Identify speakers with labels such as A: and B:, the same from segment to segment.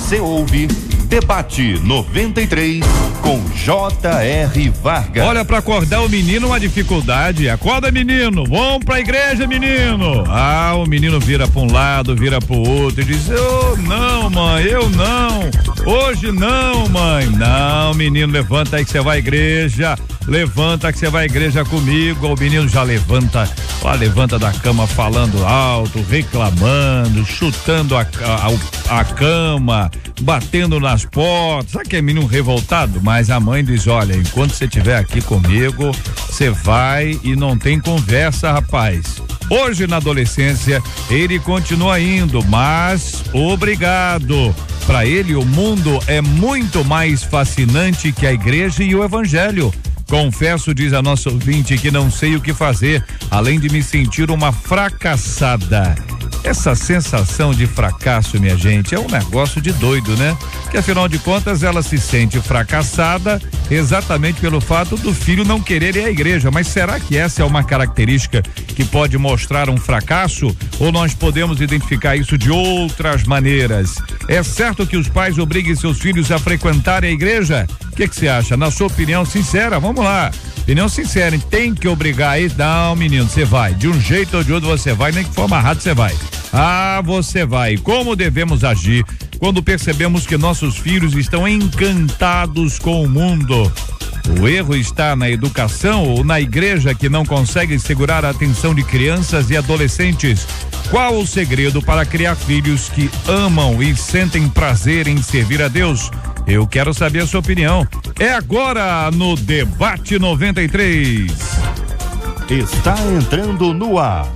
A: Você ouve Debate 93 com J.R. Vargas.
B: Olha, pra acordar o menino uma dificuldade. Acorda, menino, vamos pra igreja, menino. Ah, o menino vira pra um lado, vira pro outro e diz: eu não, mãe, eu não. Hoje não, mãe. Não, menino, levanta aí que você vai à igreja. Levanta que você vai à igreja comigo. O menino já levanta da cama falando alto, reclamando, chutando a cama, batendo nas portas. Sabe que é menino revoltado? Mas a mãe diz: olha, enquanto você estiver aqui comigo, você vai e não tem conversa, rapaz. Hoje, na adolescência, ele continua indo, mas obrigado. Para ele, o mundo é muito mais fascinante que a igreja e o evangelho. Confesso, diz a nossa ouvinte, que não sei o que fazer, além de me sentir uma fracassada. Essa sensação de fracasso, minha gente, é um negócio de doido, né? Que afinal de contas ela se sente fracassada exatamente pelo fato do filho não querer ir à igreja. Mas será que essa é uma característica que pode mostrar um fracasso? Ou nós podemos identificar isso de outras maneiras? É certo que os pais obriguem seus filhos a frequentarem a igreja? O que você acha? Na sua opinião sincera, vamos lá. Opinião sincera, tem que obrigar aí? Não, menino, você vai. De um jeito ou de outro você vai, nem que for amarrado você vai. Ah, você vai. Como devemos agir quando percebemos que nossos filhos estão encantados com o mundo? O erro está na educação ou na igreja que não consegue segurar a atenção de crianças e adolescentes? Qual o segredo para criar filhos que amam e sentem prazer em servir a Deus? Eu quero saber a sua opinião. É agora no Debate 93.
A: Está entrando no ar.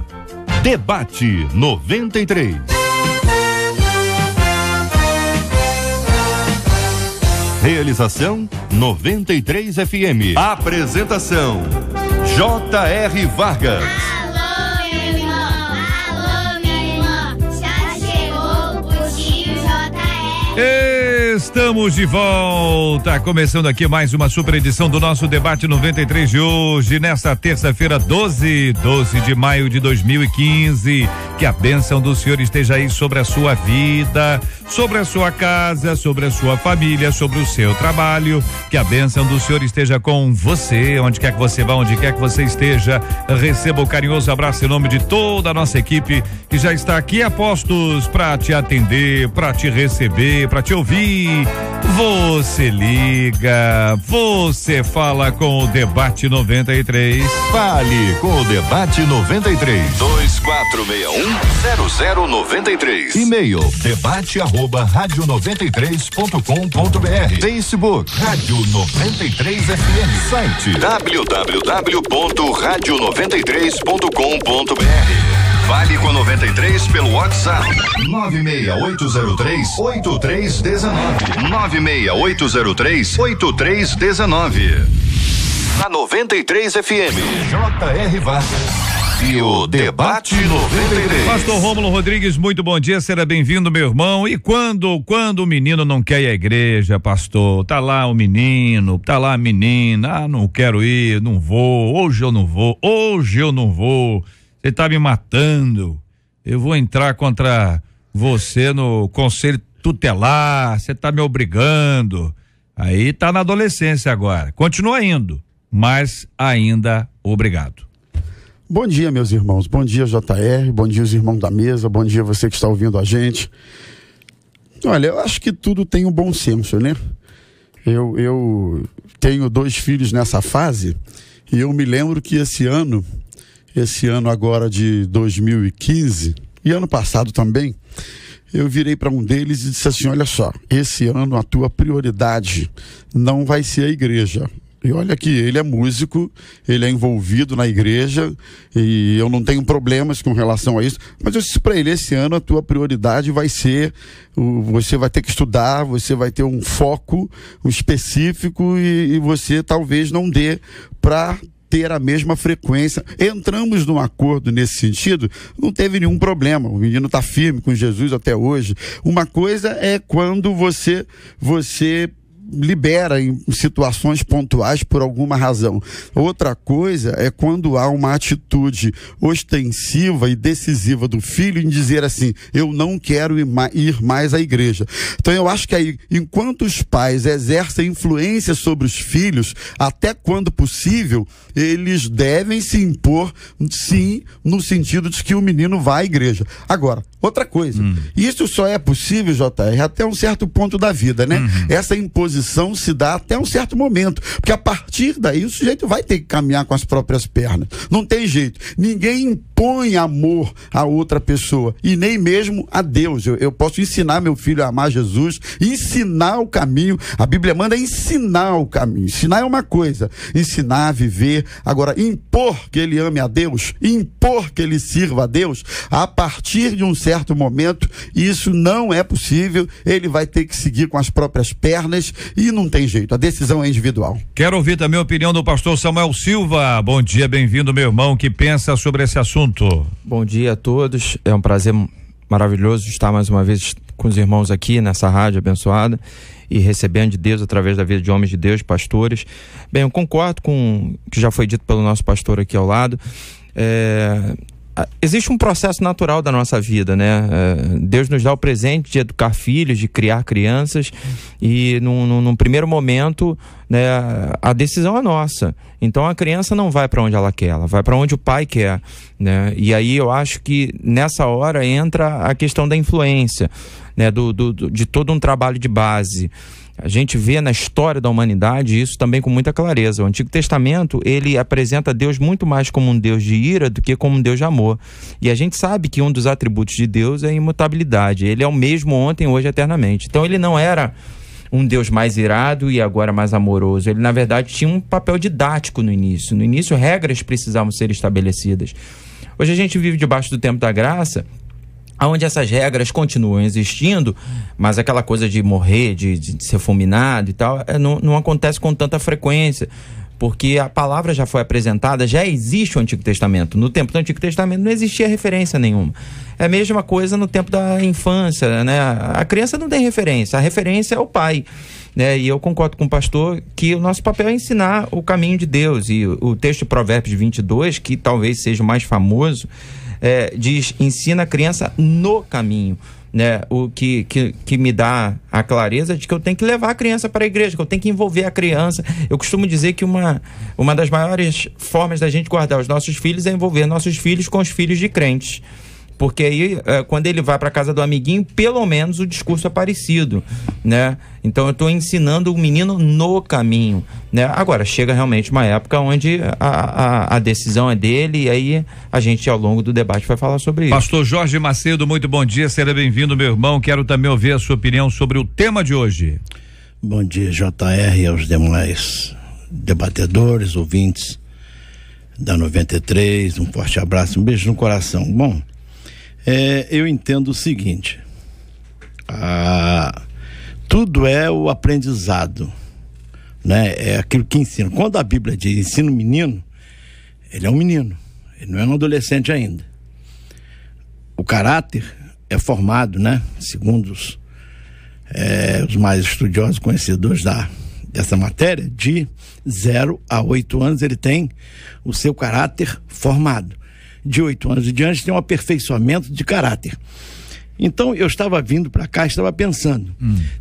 A: Debate 93. Realização 93 FM. Apresentação J.R. Vargas.
C: Alô, meu irmão. Alô, minha irmã. Já chegou o tio J.R.
B: Estamos de volta, começando aqui mais uma super edição do nosso Debate 93 de hoje, nesta terça-feira, 12 de maio de 2015. Que a bênção do Senhor esteja aí sobre a sua vida, sobre a sua casa, sobre a sua família, sobre o seu trabalho. Que a bênção do Senhor esteja com você, onde quer que você vá, onde quer que você esteja. Receba o carinhoso abraço em nome de toda a nossa equipe que já está aqui a postos para te atender, para te receber, para te ouvir. Você liga, você fala com o Debate 93.
A: Fale com o Debate 93. 2461-0093. E-mail debate@radio93.com.br. Facebook Rádio 93 FM. Site www.radio93.com.br. Fale com a 93 pelo WhatsApp 96803-8319. 96803-8319. Na 93 FM. J.R. Vargas. E o Debate 93.
B: Pastor Rômulo Rodrigues, muito bom dia, seja bem-vindo, meu irmão. E quando o menino não quer ir à igreja, pastor, tá lá o menino, tá lá a menina, não quero ir, não vou, hoje eu não vou, você tá me matando, eu vou entrar contra você no conselho tutelar, você tá me obrigando. Aí tá na adolescência agora, continua indo, mas ainda obrigado.
D: Bom dia, meus irmãos, bom dia, JR, bom dia os irmãos da mesa, bom dia você que está ouvindo a gente. Olha, eu acho que tudo tem um bom senso, né? Eu tenho 2 filhos nessa fase e eu me lembro que esse ano agora de 2015 e ano passado também, eu virei para um deles e disse assim: olha só, esse ano a tua prioridade não vai ser a igreja. E olha que ele é músico, ele é envolvido na igreja e eu não tenho problemas com relação a isso, mas eu disse para ele: esse ano a tua prioridade vai ser, você vai ter que estudar, você vai ter um foco específico e você talvez não dê para ter a mesma frequência. Entramos num acordo nesse sentido, não teve nenhum problema, o menino está firme com Jesus até hoje. Uma coisa é quando você libera em situações pontuais por alguma razão. Outra coisa é quando há uma atitude ostensiva e decisiva do filho em dizer assim, eu não quero ir mais à igreja. Então eu acho que aí, enquanto os pais exercem influência sobre os filhos, até quando possível, eles devem se impor, sim, no sentido de que o menino vá à igreja. Agora, outra coisa, isso só é possível, JR, até um certo ponto da vida, né? Essa imposição se dá até um certo momento, porque a partir daí o sujeito vai ter que caminhar com as próprias pernas. Não tem jeito. Ninguém impõe amor a outra pessoa, e nem mesmo a Deus. Eu posso ensinar meu filho a amar Jesus, ensinar o caminho. A Bíblia manda ensinar o caminho. Ensinar é uma coisa, ensinar a viver. Agora, impor que ele ame a Deus, impor que ele sirva a Deus, a partir de um certo momento, isso não é possível. Ele vai ter que seguir com as próprias pernas e não tem jeito. A decisão é individual.
B: Quero ouvir também a opinião do pastor Samuel Silva. Bom dia, bem-vindo, meu irmão. Que pensa sobre esse assunto?
E: Bom dia a todos. É um prazer maravilhoso estar mais uma vez com os irmãos aqui nessa rádio abençoada e recebendo de Deus através da vida de homens de Deus, pastores. Bem, eu concordo com o que já foi dito pelo nosso pastor aqui ao lado. Existe um processo natural da nossa vida, né? Deus nos dá o presente de educar filhos, de criar crianças, e num primeiro momento, né, a decisão é nossa. Então a criança não vai para onde ela quer, ela vai para onde o pai quer, né? E aí eu acho que nessa hora entra a questão da influência, né? De todo um trabalho de base. A gente vê na história da humanidade isso também com muita clareza. O Antigo Testamento, ele apresenta Deus muito mais como um Deus de ira do que como um Deus de amor. E a gente sabe que um dos atributos de Deus é a imutabilidade. Ele é o mesmo ontem, hoje, eternamente. Então ele não era um Deus mais irado e agora mais amoroso. Ele, na verdade, tinha um papel didático no início. No início, regras precisavam ser estabelecidas. Hoje a gente vive debaixo do tempo da graça, onde essas regras continuam existindo, mas aquela coisa de morrer, de ser fulminado e tal, não acontece com tanta frequência, porque a palavra já foi apresentada, já existe o Antigo Testamento. No tempo do Antigo Testamento não existia referência nenhuma. É a mesma coisa no tempo da infância, né? A criança não tem referência, a referência é o pai, né? E eu concordo com o pastor que o nosso papel é ensinar o caminho de Deus. E o texto de Provérbios 22, que talvez seja o mais famoso, diz, ensina a criança no caminho, né? O que me dá a clareza de que eu tenho que levar a criança para a igreja, que eu tenho que envolver a criança. Eu costumo dizer que uma das maiores formas da gente guardar os nossos filhos é envolver nossos filhos com os filhos de crentes. Porque aí, quando ele vai para a casa do amiguinho, pelo menos o discurso é parecido, né? Então eu estou ensinando o menino no caminho, né? Agora, chega realmente uma época onde a decisão é dele, e aí a gente, ao longo do debate, vai falar sobre isso.
B: Pastor Jorge Macedo, muito bom dia, seja bem-vindo, meu irmão. Quero também ouvir a sua opinião sobre o tema de hoje.
F: Bom dia, JR, e aos demais debatedores, ouvintes da 93, um forte abraço, um beijo no coração. Bom, eu entendo o seguinte, tudo é o aprendizado, né? É aquilo que ensina. Quando a Bíblia diz ensina o menino, ele é um menino, ele não é um adolescente ainda. O caráter é formado, né? Segundo os mais estudiosos, conhecedores dessa matéria, de 0 a 8 anos ele tem o seu caráter formado. De 8 anos em diante tem um aperfeiçoamento de caráter. Então eu estava vindo para cá, estava pensando,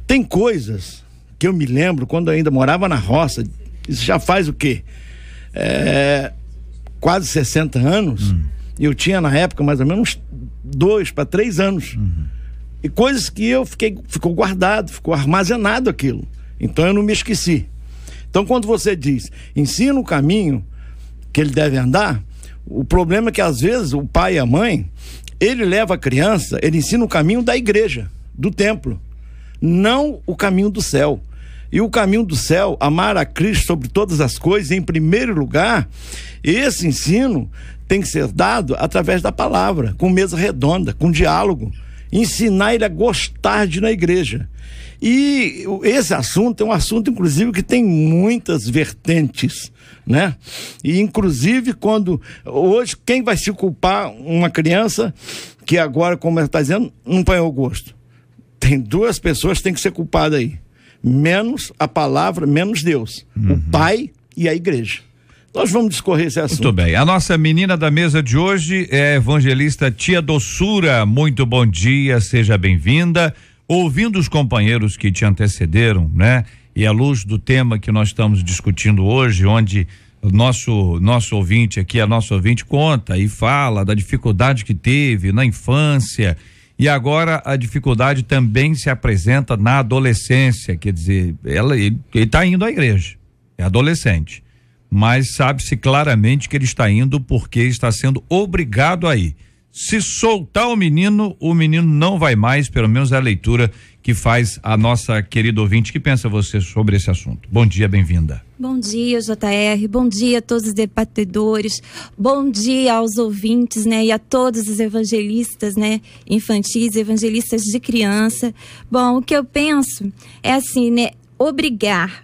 F: tem coisas que eu me lembro quando eu ainda morava na roça, isso já faz o quê? Quase 60 anos, eu tinha na época mais ou menos 2 para 3 anos, e coisas que ficou guardado, ficou armazenado aquilo, então eu não me esqueci. Então quando você diz, ensina o caminho que ele deve andar, o problema é que às vezes o pai e a mãe, ele leva a criança, ele ensina o caminho da igreja, do templo, não o caminho do céu. E o caminho do céu, amar a Cristo sobre todas as coisas, em primeiro lugar, esse ensino tem que ser dado através da palavra, com mesa redonda, com diálogo, ensinar ele a gostar de ir na igreja. E esse assunto é um assunto, inclusive, que tem muitas vertentes, né? E inclusive hoje, quem vai se culpar? Uma criança que agora, como ela está dizendo, não apanhou o gosto. Tem 2 pessoas que têm que ser culpadas aí. menos a palavra, menos Deus, o Pai e a igreja. Nós vamos discorrer esse assunto.
B: Muito bem. A nossa menina da mesa de hoje é a evangelista Tia Doçura. Muito bom dia, seja bem-vinda. Ouvindo os companheiros que te antecederam, né? E à luz do tema que nós estamos discutindo hoje, onde o nosso ouvinte aqui, a nossa ouvinte conta e fala da dificuldade que teve na infância, e agora a dificuldade também se apresenta na adolescência, quer dizer, ele está indo à igreja, é adolescente, mas sabe-se claramente que ele está indo porque está sendo obrigado a ir. Se soltar o menino não vai mais, pelo menos é a leitura que faz a nossa querida ouvinte. O que pensa você sobre esse assunto? Bom dia, bem-vinda.
G: Bom dia, JR, bom dia a todos os debatedores, bom dia aos ouvintes, né, e a todos os evangelistas, né, infantis, evangelistas de criança. Bom, o que eu penso é assim, né, obrigar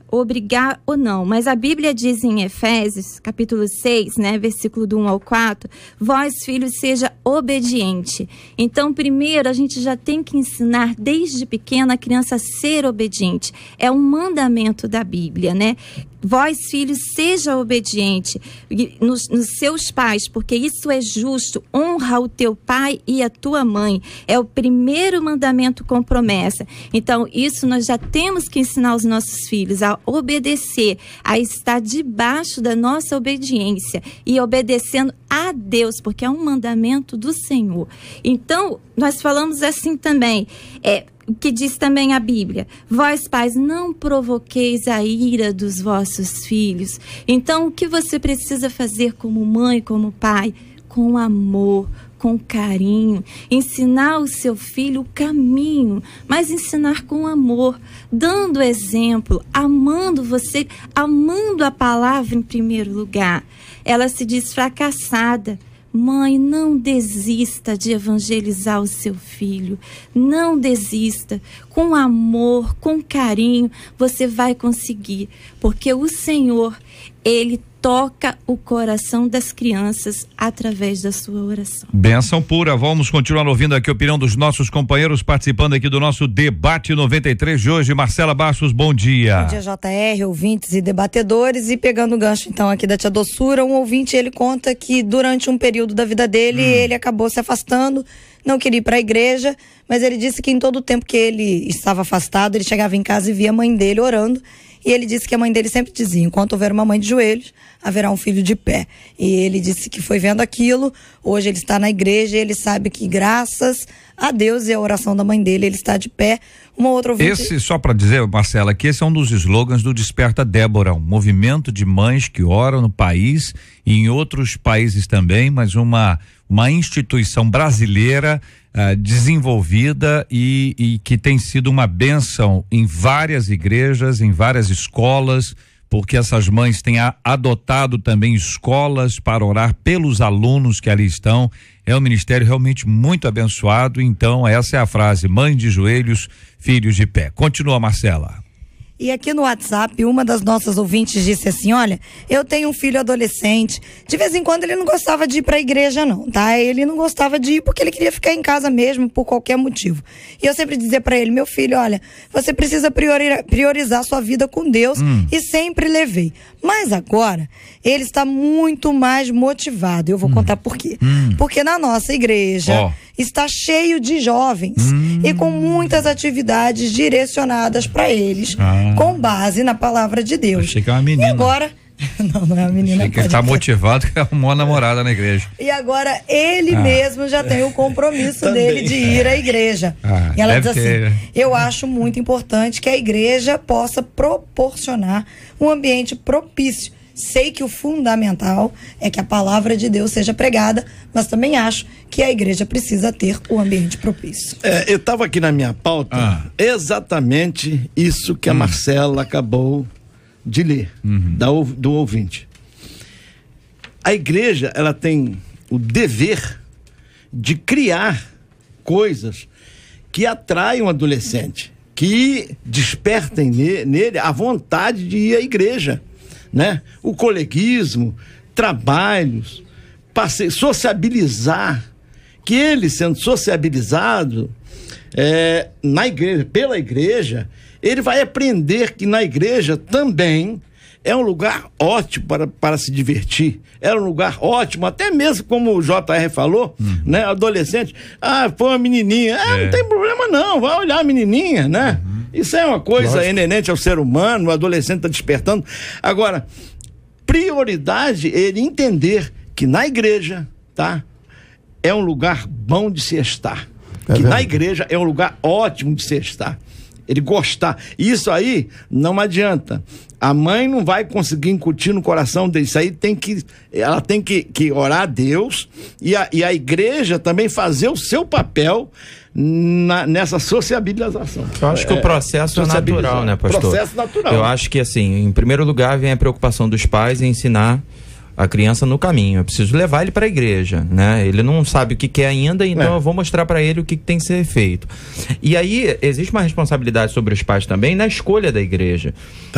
G: ou não, mas a Bíblia diz em Efésios, capítulo 6, né, versículo do 1 ao 4, vós, filhos, seja obediente. Então, primeiro, a gente já tem que ensinar desde pequena a criança a ser obediente. É um mandamento da Bíblia, né? Vós, filhos, seja obediente nos seus pais, porque isso é justo. Honra o teu pai e a tua mãe. É o primeiro mandamento com promessa. Então, isso nós já temos que ensinar os nossos filhos a obedecer, a estar debaixo da nossa obediência e obedecendo a Deus, porque é um mandamento do Senhor. Então, nós falamos assim também, o que diz também a Bíblia, vós pais não provoqueis a ira dos vossos filhos. Então o que você precisa fazer como mãe, como pai? Com amor, com carinho, ensinar o seu filho o caminho, mas ensinar com amor, dando exemplo, amando você, amando a palavra em primeiro lugar. Ela se diz fracassada. Mãe, não desista de evangelizar o seu filho. Não desista. Com amor, com carinho, você vai conseguir. Porque o Senhor, Ele toca o coração das crianças através da sua oração.
B: Benção pura. Vamos continuar ouvindo aqui a opinião dos nossos companheiros participando aqui do nosso debate 93 de hoje. Marcela Bastos, bom dia.
H: Bom dia, JR, ouvintes e debatedores. E pegando o gancho então aqui da Tia Doçura, um ouvinte, ele conta que durante um período da vida dele, ele acabou se afastando, não queria ir para a igreja, mas ele disse que em todo o tempo que ele estava afastado, ele chegava em casa e via a mãe dele orando. E ele disse que a mãe dele sempre dizia, enquanto houver uma mãe de joelhos, haverá um filho de pé. E ele disse que foi vendo aquilo, hoje ele está na igreja e ele sabe que graças a Deus e a oração da mãe dele, ele está de pé. Uma outra ouvinte...
B: Esse, só para dizer, Marcela, que esse é um dos slogans do Desperta Débora, um movimento de mães que oram no país e em outros países também, mas uma instituição brasileira desenvolvida e que tem sido uma bênção em várias igrejas, em várias escolas, porque essas mães têm adotado também escolas para orar pelos alunos que ali estão. É um ministério realmente muito abençoado. Então essa é a frase: mãe de joelhos, filhos de pé. Continua, Marcela.
H: E aqui no WhatsApp, uma das nossas ouvintes disse assim, olha, eu tenho um filho adolescente, de vez em quando ele não gostava de ir pra igreja não, tá? Ele não gostava de ir porque ele queria ficar em casa mesmo, por qualquer motivo. E eu sempre dizia pra ele, meu filho, olha, você precisa priorizar sua vida com Deus, e sempre levei. Mas agora, ele está muito mais motivado, eu vou contar por quê. Porque na nossa igreja... está cheio de jovens e com muitas atividades direcionadas para eles, com base na palavra de Deus.
B: Achei que é uma menina.
H: E agora... não é uma menina.
B: Achei que ele está motivado que arrumou uma namorada na igreja.
H: E agora ele mesmo já tem o compromisso dele de ir à igreja. E ela diz assim, eu acho muito importante que a igreja possa proporcionar um ambiente propício. Sei que o fundamental é que a palavra de Deus seja pregada, mas também acho que a igreja precisa ter o ambiente propício.
F: Eu estava aqui na minha pauta exatamente isso que a Marcela acabou de ler, do ouvinte. A igreja, ela tem o dever de criar coisas que atraiam o adolescente, que despertem nele a vontade de ir à igreja. Né? O coleguismo, trabalhos, sociabilizar, que ele sendo sociabilizado, na igreja, pela igreja, ele vai aprender que na igreja também é um lugar ótimo para se divertir, é um lugar ótimo, até mesmo como o JR falou, né? Adolescente, foi uma menininha, não tem problema não, vai olhar a menininha, né? Isso é uma coisa inerente ao ser humano, o adolescente está despertando. Agora, prioridade ele entender que na igreja, tá? É um lugar bom de se estar. Na igreja é um lugar ótimo de se estar. Ele gostar. Isso aí não adianta. A mãe não vai conseguir incutir no coração dele. Isso aí ela tem que orar a Deus e a igreja também fazer o seu papel nessa sociabilização.
E: Eu acho que o processo é natural, né, pastor?
F: Processo natural.
E: Eu acho que, assim, em primeiro lugar vem a preocupação dos pais em ensinar a criança no caminho. Eu preciso levar ele para a igreja, né? Ele não sabe o que quer ainda, então eu vou mostrar para ele o que tem que ser feito. E aí existe uma responsabilidade sobre os pais também na escolha da igreja,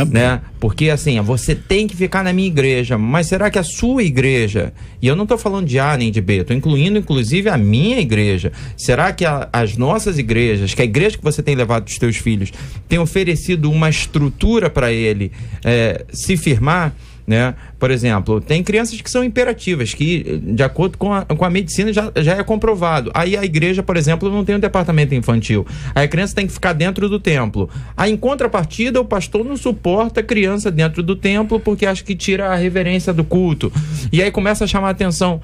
E: né? Porque assim, você tem que ficar na minha igreja, mas será que a sua igreja, e eu não estou falando de A nem de B, estou incluindo inclusive a minha igreja, será que as nossas igrejas, que a igreja que você tem levado os teus filhos, tem oferecido uma estrutura para ele se firmar, né? Por exemplo, tem crianças que são imperativas, que de acordo com a medicina já é comprovado. Aí a igreja, por exemplo, não tem um departamento infantil. Aí a criança tem que ficar dentro do templo. Aí em contrapartida, o pastor não suporta a criança dentro do templo porque acha que tira a reverência do culto. E aí começa a chamar a atenção.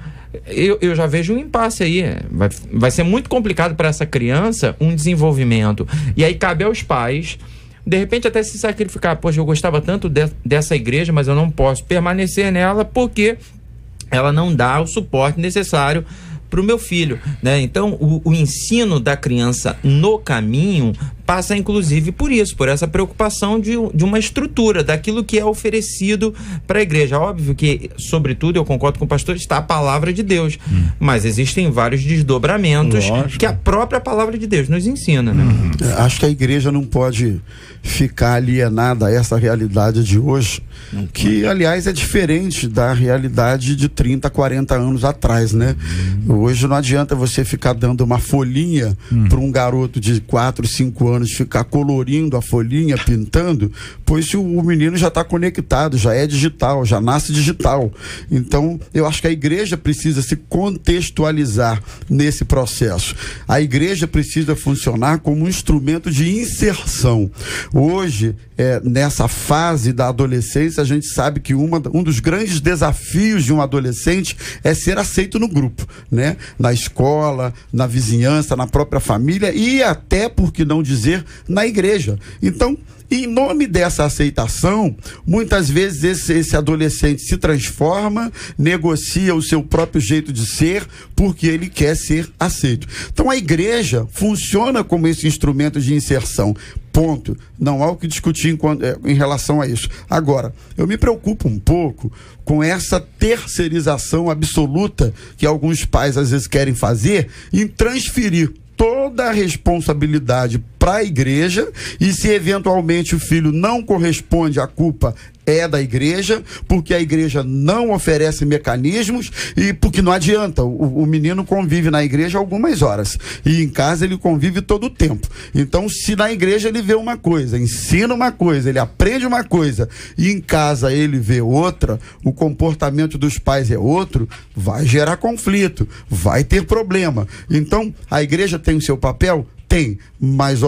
E: Eu já vejo um impasse aí. Vai ser muito complicado para essa criança um desenvolvimento. E aí cabe aos pais, de repente até se sacrificar. Poxa, eu gostava tanto dessa igreja, mas eu não posso permanecer nela porque ela não dá o suporte necessário para o meu filho, né? Então o ensino da criança no caminho passa inclusive por isso, por essa preocupação de uma estrutura, daquilo que é oferecido para a igreja. Óbvio que, sobretudo, eu concordo com o pastor, está a palavra de Deus, mas existem vários desdobramentos que a própria palavra de Deus nos ensina, né?
D: Acho que a igreja não pode ficar alienada a essa realidade de hoje, que aliás é diferente da realidade de 30, 40 anos atrás, né? Hoje não adianta você ficar dando uma folhinha para um garoto de 4, 5 anos ficar colorindo a folhinha, pintando, pois o menino já está conectado, já é digital, já nasce digital. Então eu acho que a igreja precisa se contextualizar nesse processo. A igreja precisa funcionar como um instrumento de inserção. Hoje, nessa fase da adolescência, a gente sabe que um dos grandes desafios de um adolescente é ser aceito no grupo, né? Na escola, na vizinhança, na própria família e até, por que não dizer, na igreja. Então, em nome dessa aceitação, muitas vezes esse adolescente se transforma, negocia o seu próprio jeito de ser, porque ele quer ser aceito. Então a igreja funciona como esse instrumento de inserção. Ponto. Não há o que discutir em relação a isso. Agora, eu me preocupo um pouco com essa terceirização absoluta que alguns pais às vezes querem fazer em transferir toda a responsabilidade para a igreja, e se eventualmente o filho não corresponde, a culpa é da igreja, porque a igreja não oferece mecanismos e porque não adianta, o menino convive na igreja algumas horas e em casa ele convive todo o tempo. Então, se na igreja ele vê uma coisa, ensina uma coisa, ele aprende uma coisa e em casa ele vê outra, o comportamento dos pais é outro, vai gerar conflito, vai ter problema. Então, a igreja tem o seu papel? Tem, mas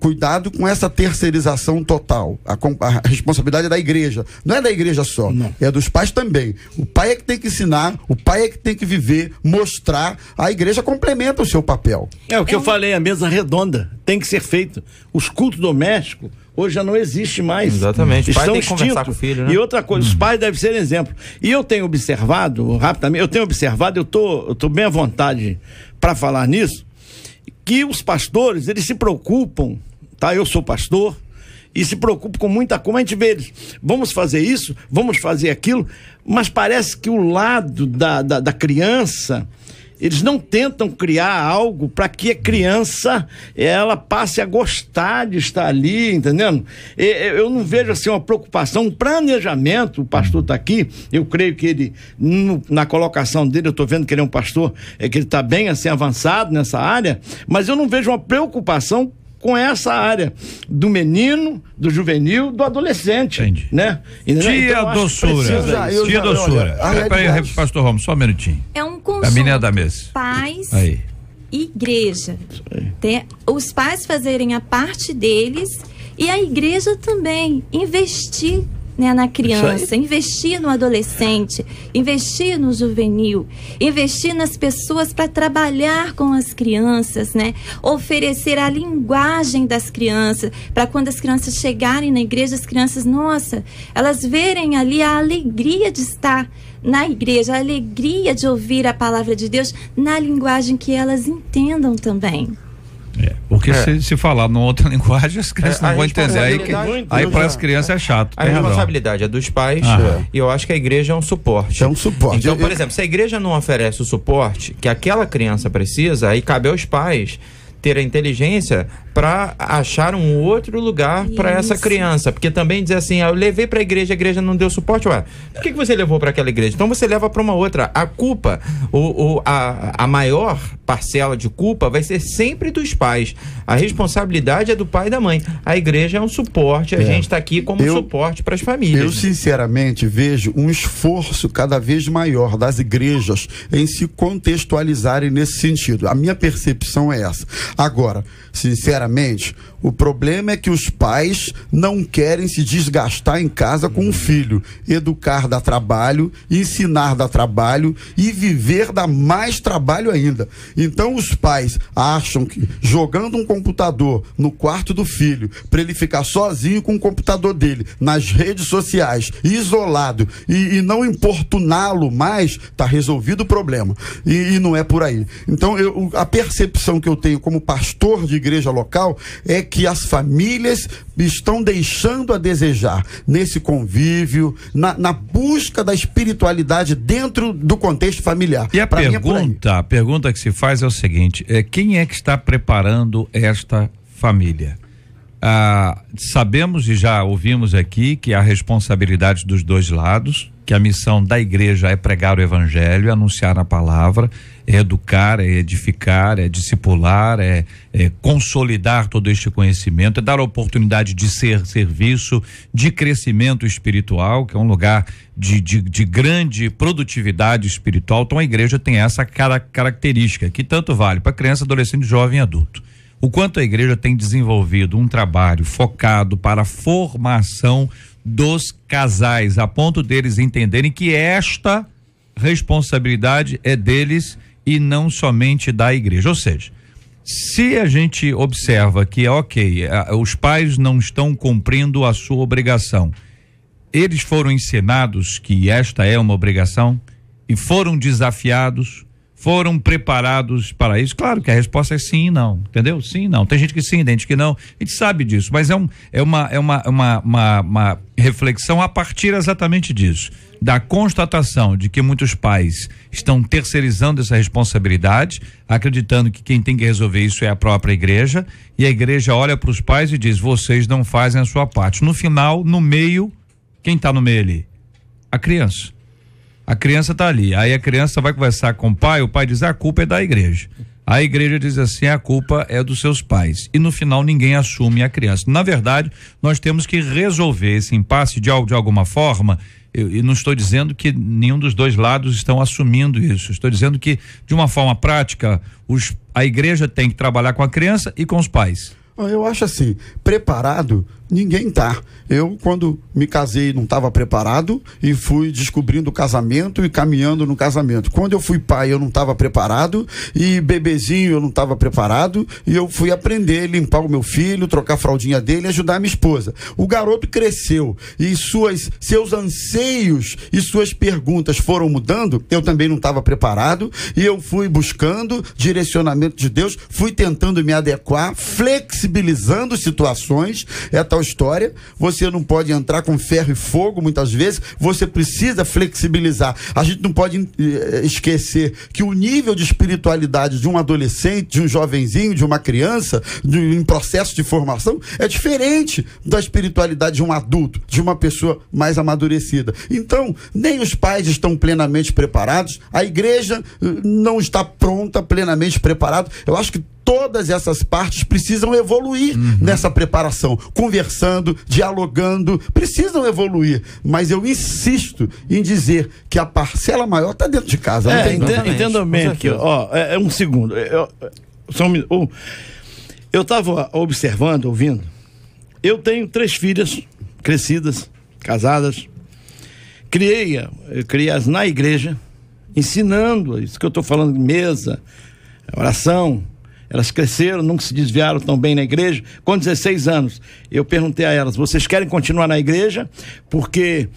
D: cuidado com essa terceirização total. A responsabilidade é da igreja, não é da igreja só, é dos pais também. O pai é que tem que ensinar, o pai é que tem que viver, mostrar, a igreja complementa o seu papel.
F: É o que eu falei, a mesa redonda tem que ser feito. Os cultos domésticos hoje já não existe mais.
E: Exatamente. O pai tem que
F: extintos.
E: conversar com o filho, né?
F: E outra coisa, os pais devem ser exemplo. E eu tenho observado, rapidamente, eu tô bem à vontade para falar nisso, que os pastores, eles se preocupam, tá? Eu sou pastor, e se preocupam com muita coisa. A gente vê eles, vamos fazer isso, vamos fazer aquilo, mas parece que o lado da criança, Eles não tentam criar algo para que a criança ela passe a gostar de estar ali, entendendo? Eu não vejo assim uma preocupação, um planejamento. O pastor está aqui, eu creio que ele, na colocação dele, eu estou vendo que ele é um pastor, que ele está bem assim avançado nessa área, mas eu não vejo uma preocupação com essa área do menino, do juvenil, do adolescente.
B: Entendi.
F: Né?
B: Tia doçura. Tia doçura. Peraí, pastor Romo, só um minutinho.
G: É um conjunto.
B: A menina da mesa.
G: Pais,
B: aí.
G: Igreja. Os pais fazerem a parte deles e a igreja também investir, né, na criança, investir no adolescente, investir no juvenil, investir nas pessoas para trabalhar com as crianças, né? Oferecer a linguagem das crianças, para quando as crianças chegarem na igreja, as crianças, nossa, elas verem ali a alegria de estar na igreja, a alegria de ouvir a palavra de Deus na linguagem que elas entendam também.
B: Porque se falar numa outra linguagem, as crianças não vão entender. Aí para as crianças é chato.
E: A responsabilidade é dos pais, e eu acho que a igreja é um suporte.
D: É um suporte.
E: Então, por exemplo, se a igreja não oferece o suporte que aquela criança precisa, aí cabe aos pais ter a inteligência para achar um outro lugar para essa criança, porque também dizer assim, eu levei para a igreja não deu suporte, ué, por que você levou para aquela igreja? Então você leva para uma outra. A culpa, a maior parcela de culpa vai ser sempre dos pais. A responsabilidade é do pai e da mãe. A igreja é um suporte, a gente está aqui como suporte para as famílias.
D: Eu sinceramente vejo um esforço cada vez maior das igrejas em se contextualizarem nesse sentido. A minha percepção é essa. Agora, sinceramente, o problema é que os pais não querem se desgastar em casa com o filho. Educar dá trabalho, ensinar dá trabalho e viver dá mais trabalho ainda. Então os pais acham que jogando um computador no quarto do filho, para ele ficar sozinho com o computador dele, nas redes sociais, isolado, e não importuná-lo mais, tá resolvido o problema. E não é por aí. Então a percepção que eu tenho como pastor de igreja local é que as famílias estão deixando a desejar nesse convívio, na busca da espiritualidade dentro do contexto familiar.
B: E a pergunta que se faz é o seguinte, quem é que está preparando esta família? Sabemos e já ouvimos aqui que há responsabilidade dos dois lados, que a missão da igreja é pregar o evangelho, anunciar a palavra, é educar, é edificar, é discipular, é consolidar todo este conhecimento, é dar a oportunidade de serviço, de crescimento espiritual, que é um lugar de grande produtividade espiritual. Então a igreja tem essa característica, que tanto vale para criança, adolescente, jovem e adulto. O quanto a igreja tem desenvolvido um trabalho focado para a formação dos casais, a ponto deles entenderem que esta responsabilidade é deles e não somente da igreja. Ou seja, se a gente observa que, os pais não estão cumprindo a sua obrigação, eles foram ensinados que esta é uma obrigação e foram desafiados, foram preparados para isso? Claro que a resposta é sim e não, entendeu? Sim e não. Tem gente que sim, tem gente que não. A gente sabe disso, mas é uma reflexão a partir exatamente disso, da constatação de que muitos pais estão terceirizando essa responsabilidade, acreditando que quem tem que resolver isso é a própria igreja, e a igreja olha para os pais e diz: vocês não fazem a sua parte. No final, no meio, quem está no meio ali? A criança. A criança está ali, aí a criança vai conversar com o pai diz: a culpa é da igreja. A igreja diz assim: a culpa é dos seus pais. E no final ninguém assume a criança. Na verdade, nós temos que resolver esse impasse de alguma forma. Eu não estou dizendo que nenhum dos dois lados estão assumindo isso. Estou dizendo que, de uma forma prática, a igreja tem que trabalhar com a criança e com os pais.
D: Eu acho assim, preparado, ninguém tá. Eu, quando me casei, não estava preparado e fui descobrindo o casamento e caminhando no casamento. Quando eu fui pai, eu não estava preparado, e bebezinho eu não estava preparado, e eu fui aprender a limpar o meu filho, trocar a fraldinha dele e ajudar a minha esposa. O garoto cresceu e seus anseios e suas perguntas foram mudando, eu também não estava preparado, e eu fui buscando direcionamento de Deus, fui tentando me adequar, flexibilizando situações. tal história, você não pode entrar com ferro e fogo muitas vezes, você precisa flexibilizar. A gente não pode esquecer que o nível de espiritualidade de um adolescente, de um jovenzinho, de uma criança, em processo de formação, é diferente da espiritualidade de um adulto, de uma pessoa mais amadurecida. Então, nem os pais estão plenamente preparados, a igreja não está pronta, plenamente preparada. Eu acho que todas essas partes precisam evoluir nessa preparação, conversando, dialogando, precisam evoluir, mas eu insisto em dizer que a parcela maior está dentro de casa.
F: Entenda bem aqui, um segundo, eu estava observando, ouvindo, eu tenho 3 filhas crescidas, casadas, criei-as na igreja, ensinando isso que eu estou falando de mesa, oração. Elas cresceram, nunca se desviaram tão bem na igreja. Com 16 anos, eu perguntei a elas: vocês querem continuar na igreja? Porque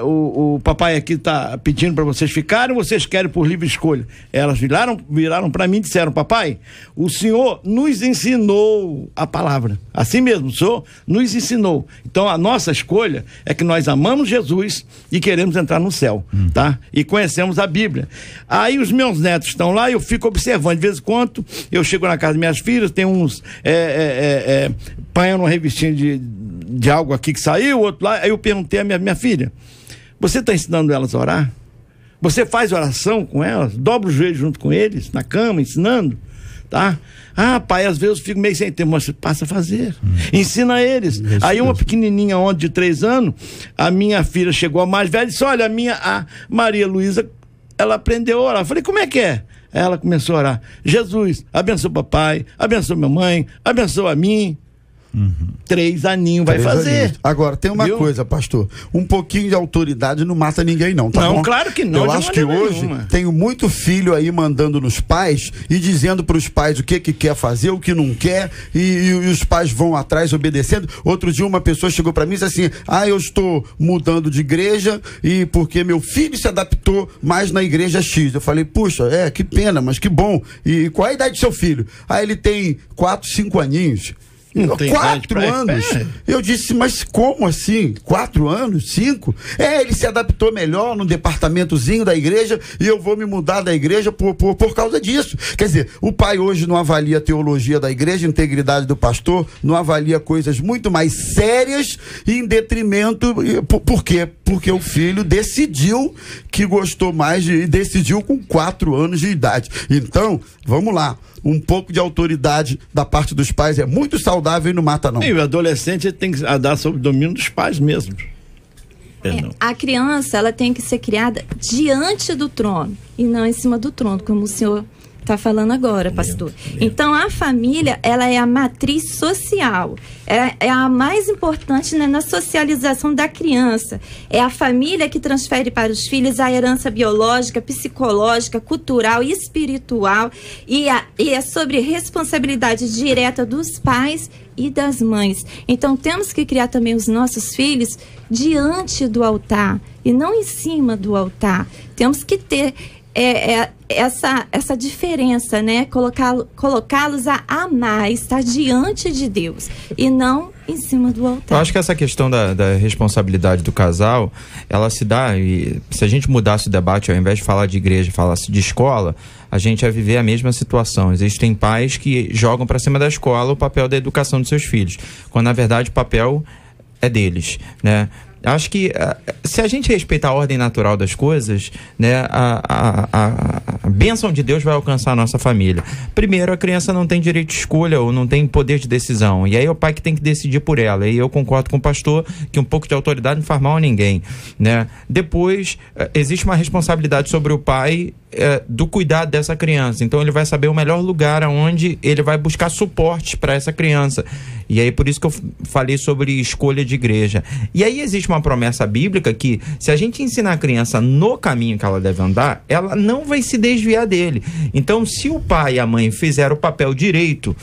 F: o papai aqui está pedindo para vocês ficarem, ou vocês querem por livre escolha? Elas viraram para mim e disseram: papai, o senhor nos ensinou a palavra. Assim mesmo, o senhor nos ensinou. Então a nossa escolha é que nós amamos Jesus e queremos entrar no céu, tá? E conhecemos a Bíblia. Aí os meus netos estão lá e eu fico observando. De vez em quando eu chego na casa das minhas filhas, tem uns panhando uma revistinha de algo aqui que saiu, outro lá. Aí eu perguntei à minha filha: você está ensinando elas a orar? Você faz oração com elas? Dobra o joelho junto com eles, na cama, ensinando? Tá? Ah, pai, às vezes eu fico meio sem tempo, mas você passa a fazer. Ensina eles. Aí uma pequenininha ontem de 3 anos, a minha filha chegou a mais velha e disse: olha, a Maria Luísa, ela aprendeu a orar. Eu falei: como é que é? Ela começou a orar: Jesus, abençoa o papai, abençoa minha mãe, abençoa a mim. 3 aninhos vai fazer.
D: Aninhos. Agora, tem uma coisa, pastor: um pouquinho de autoridade não mata ninguém não, tá
F: não,
D: bom?
F: Claro que não.
D: Eu acho que hoje tenho muito filho aí mandando nos pais e dizendo para os pais o que quer fazer, o que não quer, e os pais vão atrás obedecendo. Outro dia uma pessoa chegou para mim e disse assim: eu estou mudando de igreja e porque meu filho se adaptou mais na igreja X. Eu falei: puxa, que pena, mas que bom. E qual é a idade do seu filho? Ele tem 4, 5 aninhos. 4 anos. Eu disse: mas como assim? 4 anos? 5? Ele se adaptou melhor no departamentozinho da igreja e eu vou me mudar da igreja por causa disso. Quer dizer, o pai hoje não avalia a teologia da igreja, a integridade do pastor, não avalia coisas muito mais sérias em detrimento. Por quê? Porque o filho decidiu que gostou mais e decidiu com 4 anos de idade. Então, vamos lá. Um pouco de autoridade da parte dos pais é muito saudável e não mata não.
F: E o adolescente tem que dar sob o domínio dos pais mesmo.
G: A criança, ela tem que ser criada diante do trono e não em cima do trono, como o senhor está falando agora, pastor. Então, a família, ela é a matriz social, é a mais importante, né, na socialização da criança. É a família que transfere para os filhos a herança biológica, psicológica, cultural e espiritual, e é sobre responsabilidade direta dos pais e das mães. Então, temos que criar também os nossos filhos diante do altar e não em cima do altar. Temos que ter essa diferença, né? Colocá-los a amar, estar diante de Deus e não em cima do altar.
E: Eu acho que essa questão da responsabilidade do casal, ela se dá, e se a gente mudasse o debate, ao invés de falar de igreja, falasse de escola, a gente ia viver a mesma situação. Existem pais que jogam para cima da escola o papel da educação dos seus filhos, quando na verdade o papel é deles, né? Acho que se a gente respeitar a ordem natural das coisas, né, a bênção de Deus vai alcançar a nossa família. Primeiro, a criança não tem direito de escolha ou não tem poder de decisão. E aí é o pai que tem que decidir por ela. E eu concordo com o pastor que um pouco de autoridade não faz mal a ninguém, né? Depois, existe uma responsabilidade sobre o pai do cuidado dessa criança. Então ele vai saber o melhor lugar onde ele vai buscar suporte para essa criança. E aí por isso que eu falei sobre escolha de igreja. E aí existe uma promessa bíblica que se a gente ensinar a criança no caminho que ela deve andar, ela não vai se desviar dele. Então se o pai e a mãe fizeram o papel direito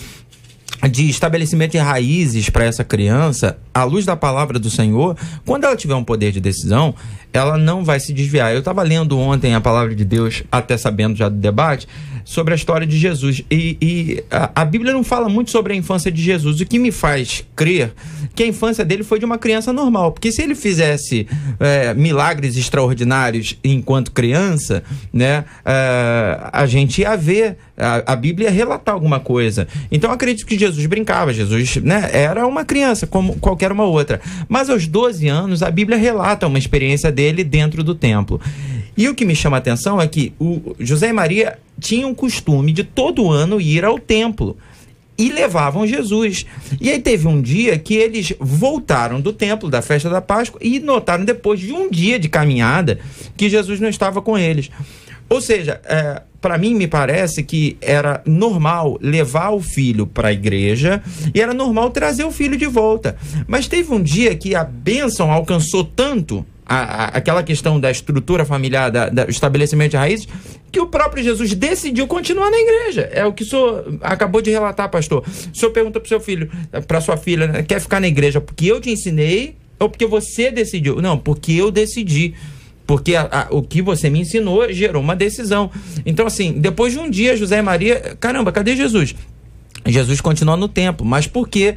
E: de estabelecimento de raízes para essa criança, à luz da palavra do Senhor, quando ela tiver um poder de decisão, ela não vai se desviar. Eu estava lendo ontem a palavra de Deus, até sabendo já do debate, sobre a história de Jesus. E a Bíblia não fala muito sobre a infância de Jesus, o que me faz crer que a infância dele foi de uma criança normal. Porque se ele fizesse milagres extraordinários enquanto criança, né, a gente ia ver, a Bíblia ia relatar alguma coisa. Então eu acredito que Jesus brincava, Jesus, né, era uma criança como qualquer uma outra. Mas aos 12 anos a Bíblia relata uma experiência dele dentro do templo. E o que me chama a atenção é que o José e Maria tinham o costume de todo ano ir ao templo e levavam Jesus. E aí teve um dia que eles voltaram do templo, da festa da Páscoa, e notaram depois de um dia de caminhada que Jesus não estava com eles. Ou seja, para mim me parece que era normal levar o filho para a igreja e era normal trazer o filho de volta. Mas teve um dia que a bênção alcançou tanto aquela questão da estrutura familiar, do estabelecimento de raízes, que o próprio Jesus decidiu continuar na igreja. É o que o senhor acabou de relatar, pastor. O senhor pergunta para o seu filho, para sua filha, né, quer ficar na igreja porque eu te ensinei ou porque você decidiu? Não, porque eu decidi. Porque o que você me ensinou gerou uma decisão. Então, assim, depois de um dia, José e Maria, caramba, cadê Jesus? Jesus continua no templo, mas porque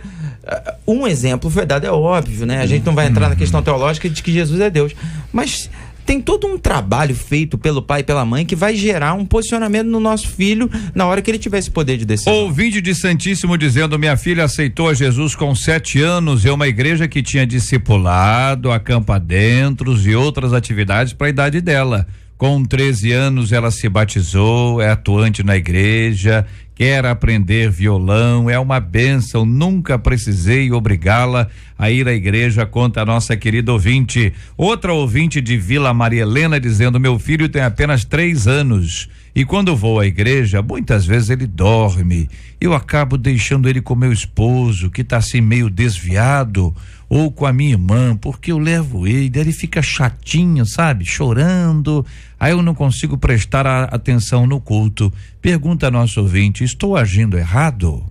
E: um exemplo foi dado, é óbvio, né? A gente não vai entrar na questão teológica de que Jesus é Deus, mas tem todo um trabalho feito pelo pai e pela mãe que vai gerar um posicionamento no nosso filho na hora que ele tiver esse poder de decisão.
B: Ouvinte de Santíssimo dizendo: minha filha aceitou a Jesus com 7 anos, é uma igreja que tinha discipulado, acampa-dentros e outras atividades para a idade dela. Com 13 anos ela se batizou, é atuante na igreja, quer aprender violão, é uma bênção, nunca precisei obrigá-la a ir à igreja, conta a nossa querida ouvinte. Outra ouvinte de Vila Maria Helena dizendo: meu filho tem apenas 3 anos e quando vou à igreja, muitas vezes ele dorme, eu acabo deixando ele com meu esposo, que tá assim meio desviado, ou com a minha irmã, porque eu levo ele fica chatinho, sabe, chorando, aí eu não consigo prestar atenção no culto. Pergunta a nosso ouvinte: estou agindo errado?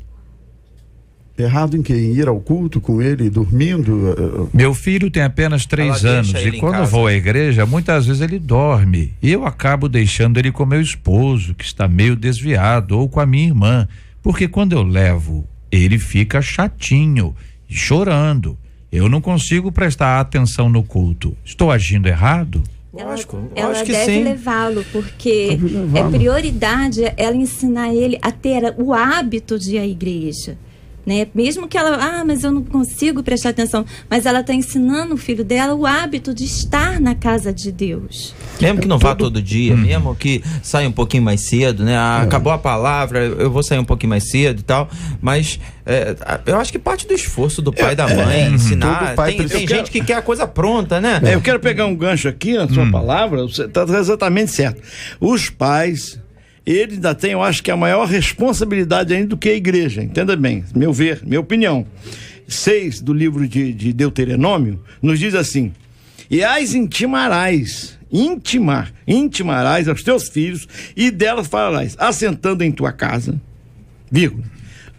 D: Errado em quê? Em ir ao culto com ele, dormindo?
B: Meu filho tem apenas 3 anos e quando vou à igreja, muitas vezes ele dorme e eu acabo deixando ele com meu esposo, que está meio desviado, ou com a minha irmã, porque quando eu levo, ele fica chatinho e chorando. Eu não consigo prestar atenção no culto. Estou agindo errado?
G: Ela deve levá-lo, porque é prioridade ela ensinar ele a ter o hábito de ir à igreja. Né? Mesmo que ela, mas eu não consigo prestar atenção, mas ela está ensinando o filho dela o hábito de estar na casa de Deus.
E: Mesmo que não vá todo dia, mesmo que saia um pouquinho mais cedo, né? Acabou a palavra, eu vou sair um pouquinho mais cedo e tal, mas eu acho que parte do esforço do pai e da mãe ensinar, tem gente que quer a coisa pronta, né?
F: Eu quero pegar um gancho aqui na sua palavra, você está exatamente certo. Os pais, ele ainda tem, eu acho que a maior responsabilidade ainda do que a igreja, entenda bem, meu ver, minha opinião. 6 do livro de Deuteronômio nos diz assim: e as intimarás aos teus filhos e delas falarás, assentando em tua casa, vírgula,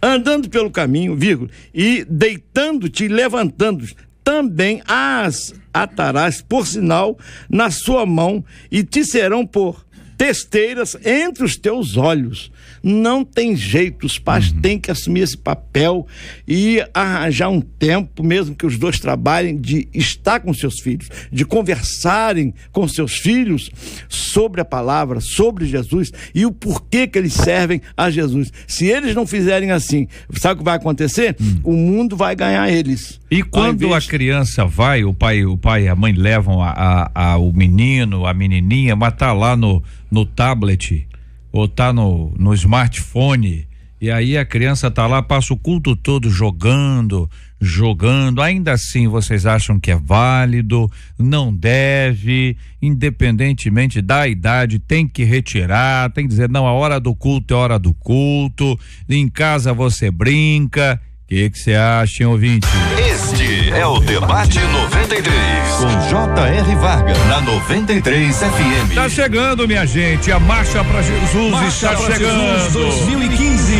F: andando pelo caminho, vírgula, e deitando-te e levantando-te, também as atarás por sinal na sua mão e te serão por testeiras entre os teus olhos. Não tem jeito, os pais têm que assumir esse papel e arranjar um tempo, mesmo que os dois trabalhem, de estar com seus filhos, de conversarem com seus filhos sobre a palavra, sobre Jesus e o porquê que eles servem a Jesus. Se eles não fizerem assim, sabe o que vai acontecer? O mundo vai ganhar eles.
B: E quando a criança vai, o pai e a mãe levam o menino, a menininha, mas tá lá no tablet ou tá no smartphone, e aí a criança tá lá, passa o culto todo jogando, ainda assim vocês acham que é válido? Não deve, independentemente da idade, tem que retirar, tem que dizer, não, a hora do culto é hora do culto, em casa você brinca. O que você acha, hein, ouvinte?
A: Este é o Debate 93, com J.R. Vargas, na 93 FM.
B: Tá chegando, minha gente, a Marcha para Jesus está chegando.
A: 2015.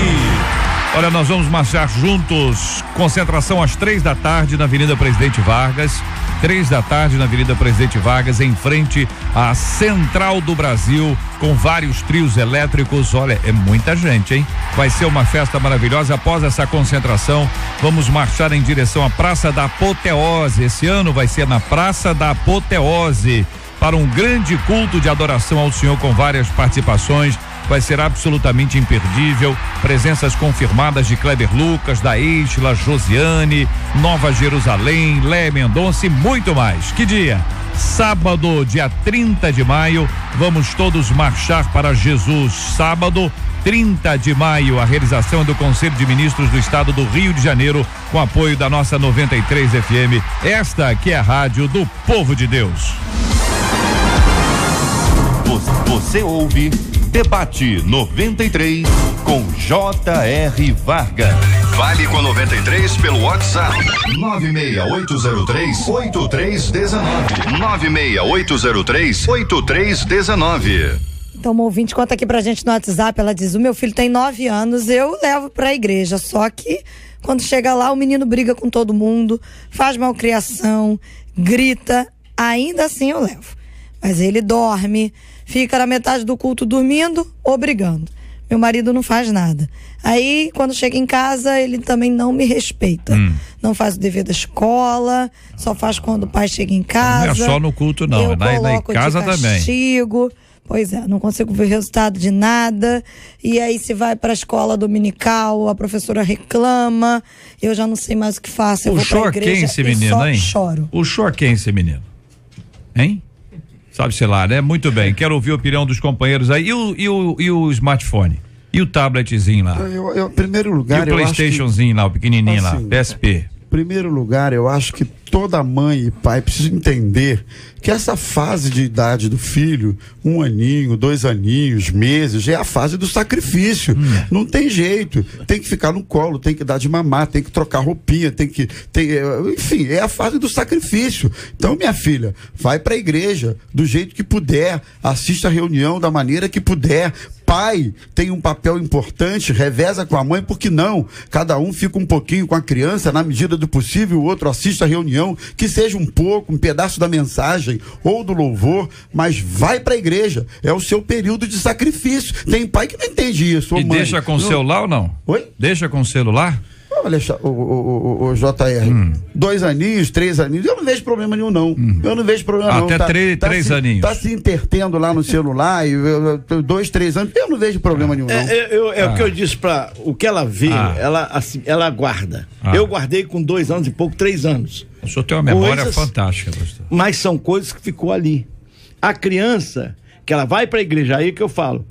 B: Olha, nós vamos marchar juntos, concentração às 3h na Avenida Presidente Vargas, 3h na Avenida Presidente Vargas, em frente à Central do Brasil, com vários trios elétricos. Olha, é muita gente, hein? Vai ser uma festa maravilhosa. Após essa concentração, vamos marchar em direção à Praça da Apoteose. Esse ano vai ser na Praça da Apoteose, para um grande culto de adoração ao Senhor com várias participações. Vai ser absolutamente imperdível. Presenças confirmadas de Kleber Lucas, da Isla, Josiane, Nova Jerusalém, Lé Mendonça e muito mais. Que dia? Sábado, dia 30 de maio, vamos todos marchar para Jesus. Sábado, 30 de maio, a realização é do Conselho de Ministros do Estado do Rio de Janeiro, com apoio da nossa 93 FM. Esta que é a rádio do povo de Deus.
A: Você ouve Debate 93 com J.R. Varga. Fale com a 93 pelo WhatsApp 96803-8319. 96803-8319.
H: Então, uma ouvinte conta aqui pra gente no WhatsApp, ela diz: o meu filho tem 9 anos, eu levo pra igreja, só que quando chega lá o menino briga com todo mundo, faz malcriação, grita, ainda assim eu levo. Mas ele dorme, fica na metade do culto dormindo ou brigando. Meu marido não faz nada. Aí, quando chega em casa, ele também não me respeita. Não faz o dever da escola, só faz quando o pai chega em casa.
B: Não é só no culto, não.
H: Eu
B: na
H: coloco
B: casa
H: de castigo. Também. Pois é, não consigo ver resultado de nada. E aí, se vai pra escola dominical, a professora reclama. Eu já não sei mais o que faço. Eu vou pra igreja
B: esse menino,
H: só
B: hein?
H: choro.
B: O esse menino? Hein? Sabe-se lá, né? Muito bem. Quero ouvir a opinião dos companheiros aí. E o smartphone? E o tabletzinho lá?
D: Em primeiro lugar,
B: e o PlayStationzinho lá, o pequenininho assim, lá, PSP?
D: Em primeiro lugar, eu acho que toda mãe e pai precisam entender que essa fase de idade do filho, 1 aninho, 2 aninhos, meses, é a fase do sacrifício. Não tem jeito. Tem que ficar no colo, tem que dar de mamar, tem que trocar roupinha, enfim, é a fase do sacrifício. Então, minha filha, vai pra igreja do jeito que puder, assista a reunião da maneira que puder. Pai tem um papel importante, reveza com a mãe, porque não? Cada um fica um pouquinho com a criança, na medida do possível, o outro assiste a reunião, que seja um pouco, um pedaço da mensagem ou do louvor, mas vai pra igreja, é o seu período de sacrifício. Tem pai que não entende isso.
B: E mãe, deixa com o celular ou não?
D: Oi?
B: Deixa com o celular?
D: Olha, o JR, 2 aninhos, 3 aninhos, eu não vejo problema nenhum, não. Eu não vejo problema, não.
B: Até 3 aninhos.
D: Tá se intertendo lá no celular, 2, 3 anos, eu não vejo problema nenhum, não.
F: O que eu disse o que ela vê, ela guarda. Eu guardei com 2 anos e pouco, 3 anos.
B: O senhor tem uma memória fantástica, pastor.
F: Mas são coisas que ficou ali. A criança, que ela vai pra igreja, aí que eu falo,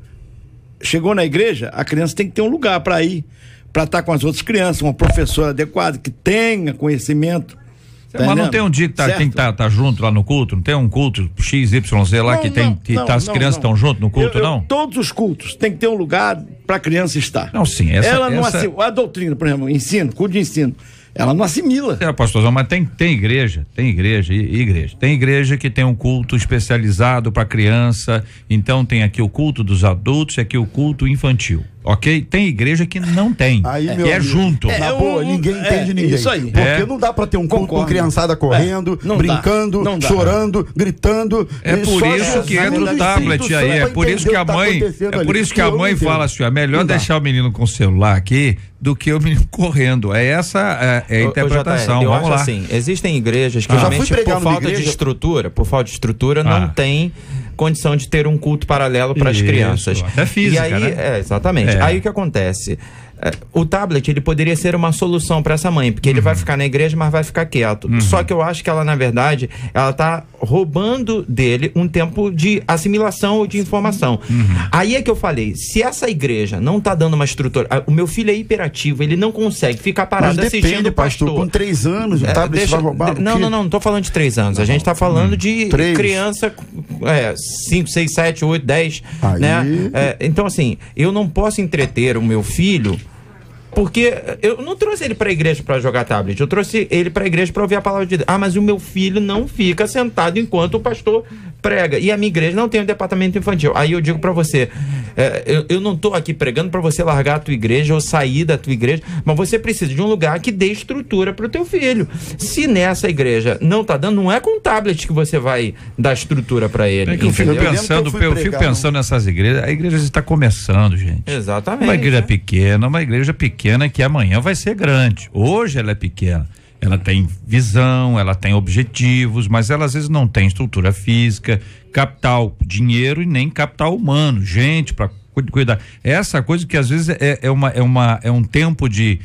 F: chegou na igreja, a criança tem que ter um lugar pra ir, para estar com as outras crianças, uma professora adequada, que tenha conhecimento.
B: Mas não tem um dia que tem que estar junto lá no culto? Não tem um culto XYZ lá as crianças estão junto no culto, não?
F: Todos os cultos tem que ter um lugar para a criança estar.
B: Não, sim.
F: A doutrina, por exemplo, culto de ensino, ela não assimila.
B: Pastorzão, mas tem igreja. Tem igreja que tem um culto especializado para criança, então tem aqui o culto dos adultos e aqui o culto infantil. Ok? Tem igreja que não tem.
D: Aí,
B: junto.
D: Na boa, ninguém entende ninguém.
F: Isso aí.
D: Porque não dá pra ter um culto com criançada correndo, brincando, chorando, gritando.
B: É por isso que entra o tablet aí. É por isso que a mãe. É por isso que a mãe fala assim: é melhor deixar o menino com o celular aqui do que o menino correndo. É essa a interpretação.
E: Eu
B: Vamos
E: acho
B: lá.
E: assim, existem igrejas que realmente por falta de estrutura não tem condição de ter um culto paralelo para as crianças.
B: Até física,
E: e aí,
B: né?
E: Exatamente. Aí o que acontece? O tablet, ele poderia ser uma solução para essa mãe, porque ele vai ficar na igreja, mas vai ficar quieto. Só que eu acho que ela, na verdade, ela tá roubando dele um tempo de assimilação ou de informação. Aí é que eu falei, se essa igreja não tá dando uma estrutura, o meu filho é hiperativo, ele não consegue ficar parado assistindo o pastor.
D: Com 3 anos, o tablet vai roubar.
E: Não tô falando de 3 anos, a gente tá falando de criança 5, 6, 7, 8, 10, né? Então assim, eu não posso entreter o meu filho, porque eu não trouxe ele para a igreja para jogar tablet, eu trouxe ele para a igreja para ouvir a palavra de Deus. Mas o meu filho não fica sentado enquanto o pastor prega. E a minha igreja não tem um departamento infantil. Aí eu digo para você, eu não tô aqui pregando para você largar a tua igreja ou sair da tua igreja, mas você precisa de um lugar que dê estrutura pro teu filho. Se nessa igreja não tá dando, não é com tablet que você vai dar estrutura para ele.
B: Eu fico pensando nessas igrejas. A igreja está começando, gente.
E: Exatamente.
B: Uma igreja pequena que amanhã vai ser grande. Hoje ela é pequena. Ela tem visão, ela tem objetivos, mas ela às vezes não tem estrutura física, capital, dinheiro e nem capital humano, gente para cuidar. Essa coisa que às vezes é um tempo de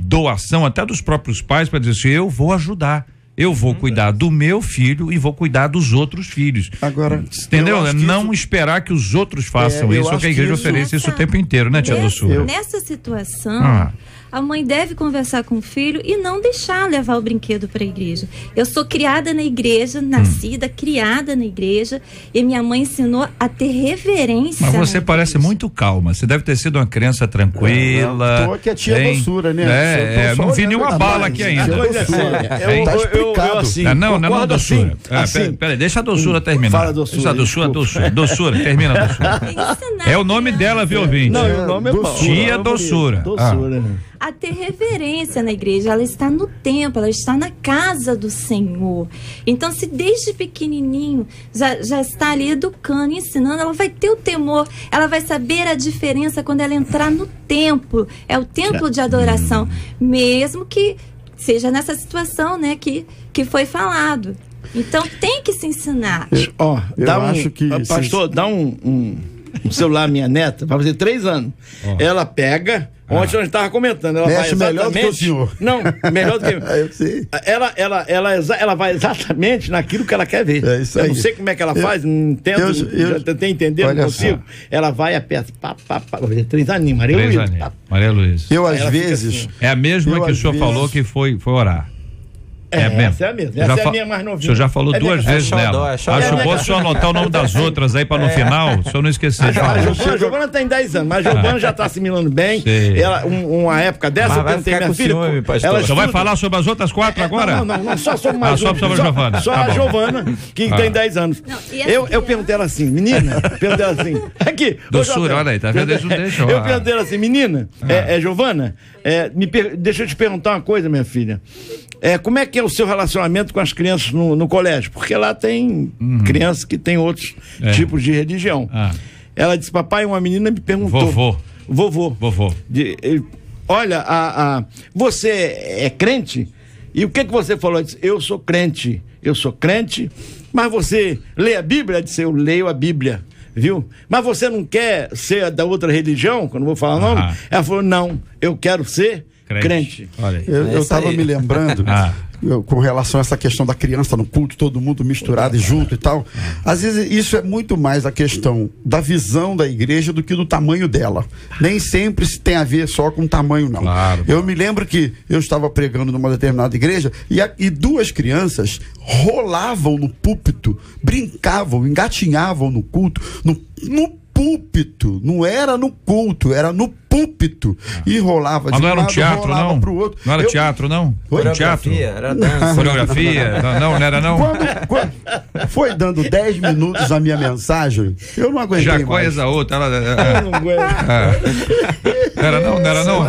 B: doação até dos próprios pais para dizer assim, eu vou ajudar. Eu vou cuidar do meu filho e vou cuidar dos outros filhos. Agora, entendeu? Não esperar que os outros façam isso, ou que a igreja ofereça isso o tempo inteiro, né, tia Doçura?
G: Nessa situação, a mãe deve conversar com o filho e não deixar levar o brinquedo para a igreja. Eu sou criada na igreja, nascida, criada na igreja, e minha mãe ensinou a ter reverência.
B: Mas você parece muito calma. Você deve ter sido uma criança tranquila.
D: Tô aqui a tia Doçura, né?
B: Não vi nenhuma bala aqui ainda. Não, Doçura. Peraí, deixa a Doçura terminar.
F: Fala, Doçura.
B: Deixa Doçura, termina, Doçura. É o nome dela, viu, ouvinte?
F: Não, o nome é
B: Tia Doçura.
G: A ter reverência na igreja, ela está no templo, ela está na casa do Senhor. Então, se desde pequenininho já está ali educando, ensinando, ela vai ter o temor, ela vai saber a diferença quando ela entrar no templo. É o templo de adoração, mesmo que seja nessa situação, né, que foi falado. Então, tem que se ensinar.
F: Pastor, dá um celular à minha neta, vai fazer 3 anos. Ela pega. Ontem nós estávamos comentando. Ela vai exatamente.
D: Melhor do que o senhor.
F: Não, melhor do que
D: eu sei.
F: Ela vai exatamente naquilo que ela quer ver.
D: É isso aí.
F: Eu não sei como é que ela faz, não entendo. Eu tentei entender, não consigo. Ela vai aperta. 3 aninhos, Maria Luísa.
B: Maria Luísa.
D: Eu, às vezes.
B: Assim, é a mesma que o senhor falou que foi orar.
F: Essa é a mesma. Essa é a minha mais novinha.
B: O senhor já falou 2 vezes nela. Acho bom o senhor anotar o nome das outras aí para no final, o senhor não esquecer de falar.
F: A Giovana tem 10 anos, mas a Giovana já está assimilando bem. Ela, uma época dessa, eu perguntei minha filha.
B: Ela só vai falar sobre as outras 4 agora?
F: Não, só sobre mais uma.
B: Só sobre a Giovana.
F: Só a Giovana, que tem 10 anos. Eu perguntei ela assim, menina, aqui.
B: Doçura, olha aí, tá vendo? Não deixa.
F: Eu perguntei ela assim, menina, Giovana, deixa eu te perguntar uma coisa, minha filha. Como é que é o seu relacionamento com as crianças no colégio? Porque lá tem crianças que têm outros tipos de religião. Ela disse, papai, uma menina me perguntou. Vovô. Olha, você é crente? E o que você falou? Eu disse, eu sou crente, mas você lê a Bíblia? Ela disse, eu leio a Bíblia. Viu? Mas você não quer ser da outra religião? Que eu não vou falar o nome? Ela falou, não, eu quero ser crente.
B: Olha aí.
D: Eu estava me lembrando, com relação a essa questão da criança no culto, todo mundo misturado e junto e tal. Às vezes isso é muito mais a questão da visão da igreja do que do tamanho dela. Nem sempre se tem a ver só com o tamanho, não.
B: Claro.
D: Eu me lembro que eu estava pregando numa determinada igreja e 2 crianças rolavam no púlpito, brincavam, engatinhavam no culto, no púlpito, não era no culto, era no púlpito. E rolava de um lado,
B: não era um teatro, não?
D: Pro outro.
B: Não era teatro, não? Era teatro?
E: Era dança.
B: Coreografia? Não era não?
D: Quando foi dando 10 minutos a minha mensagem, eu não aguentei mais.
B: Já coisa a outra.
F: Eu não aguento.
B: Não era não?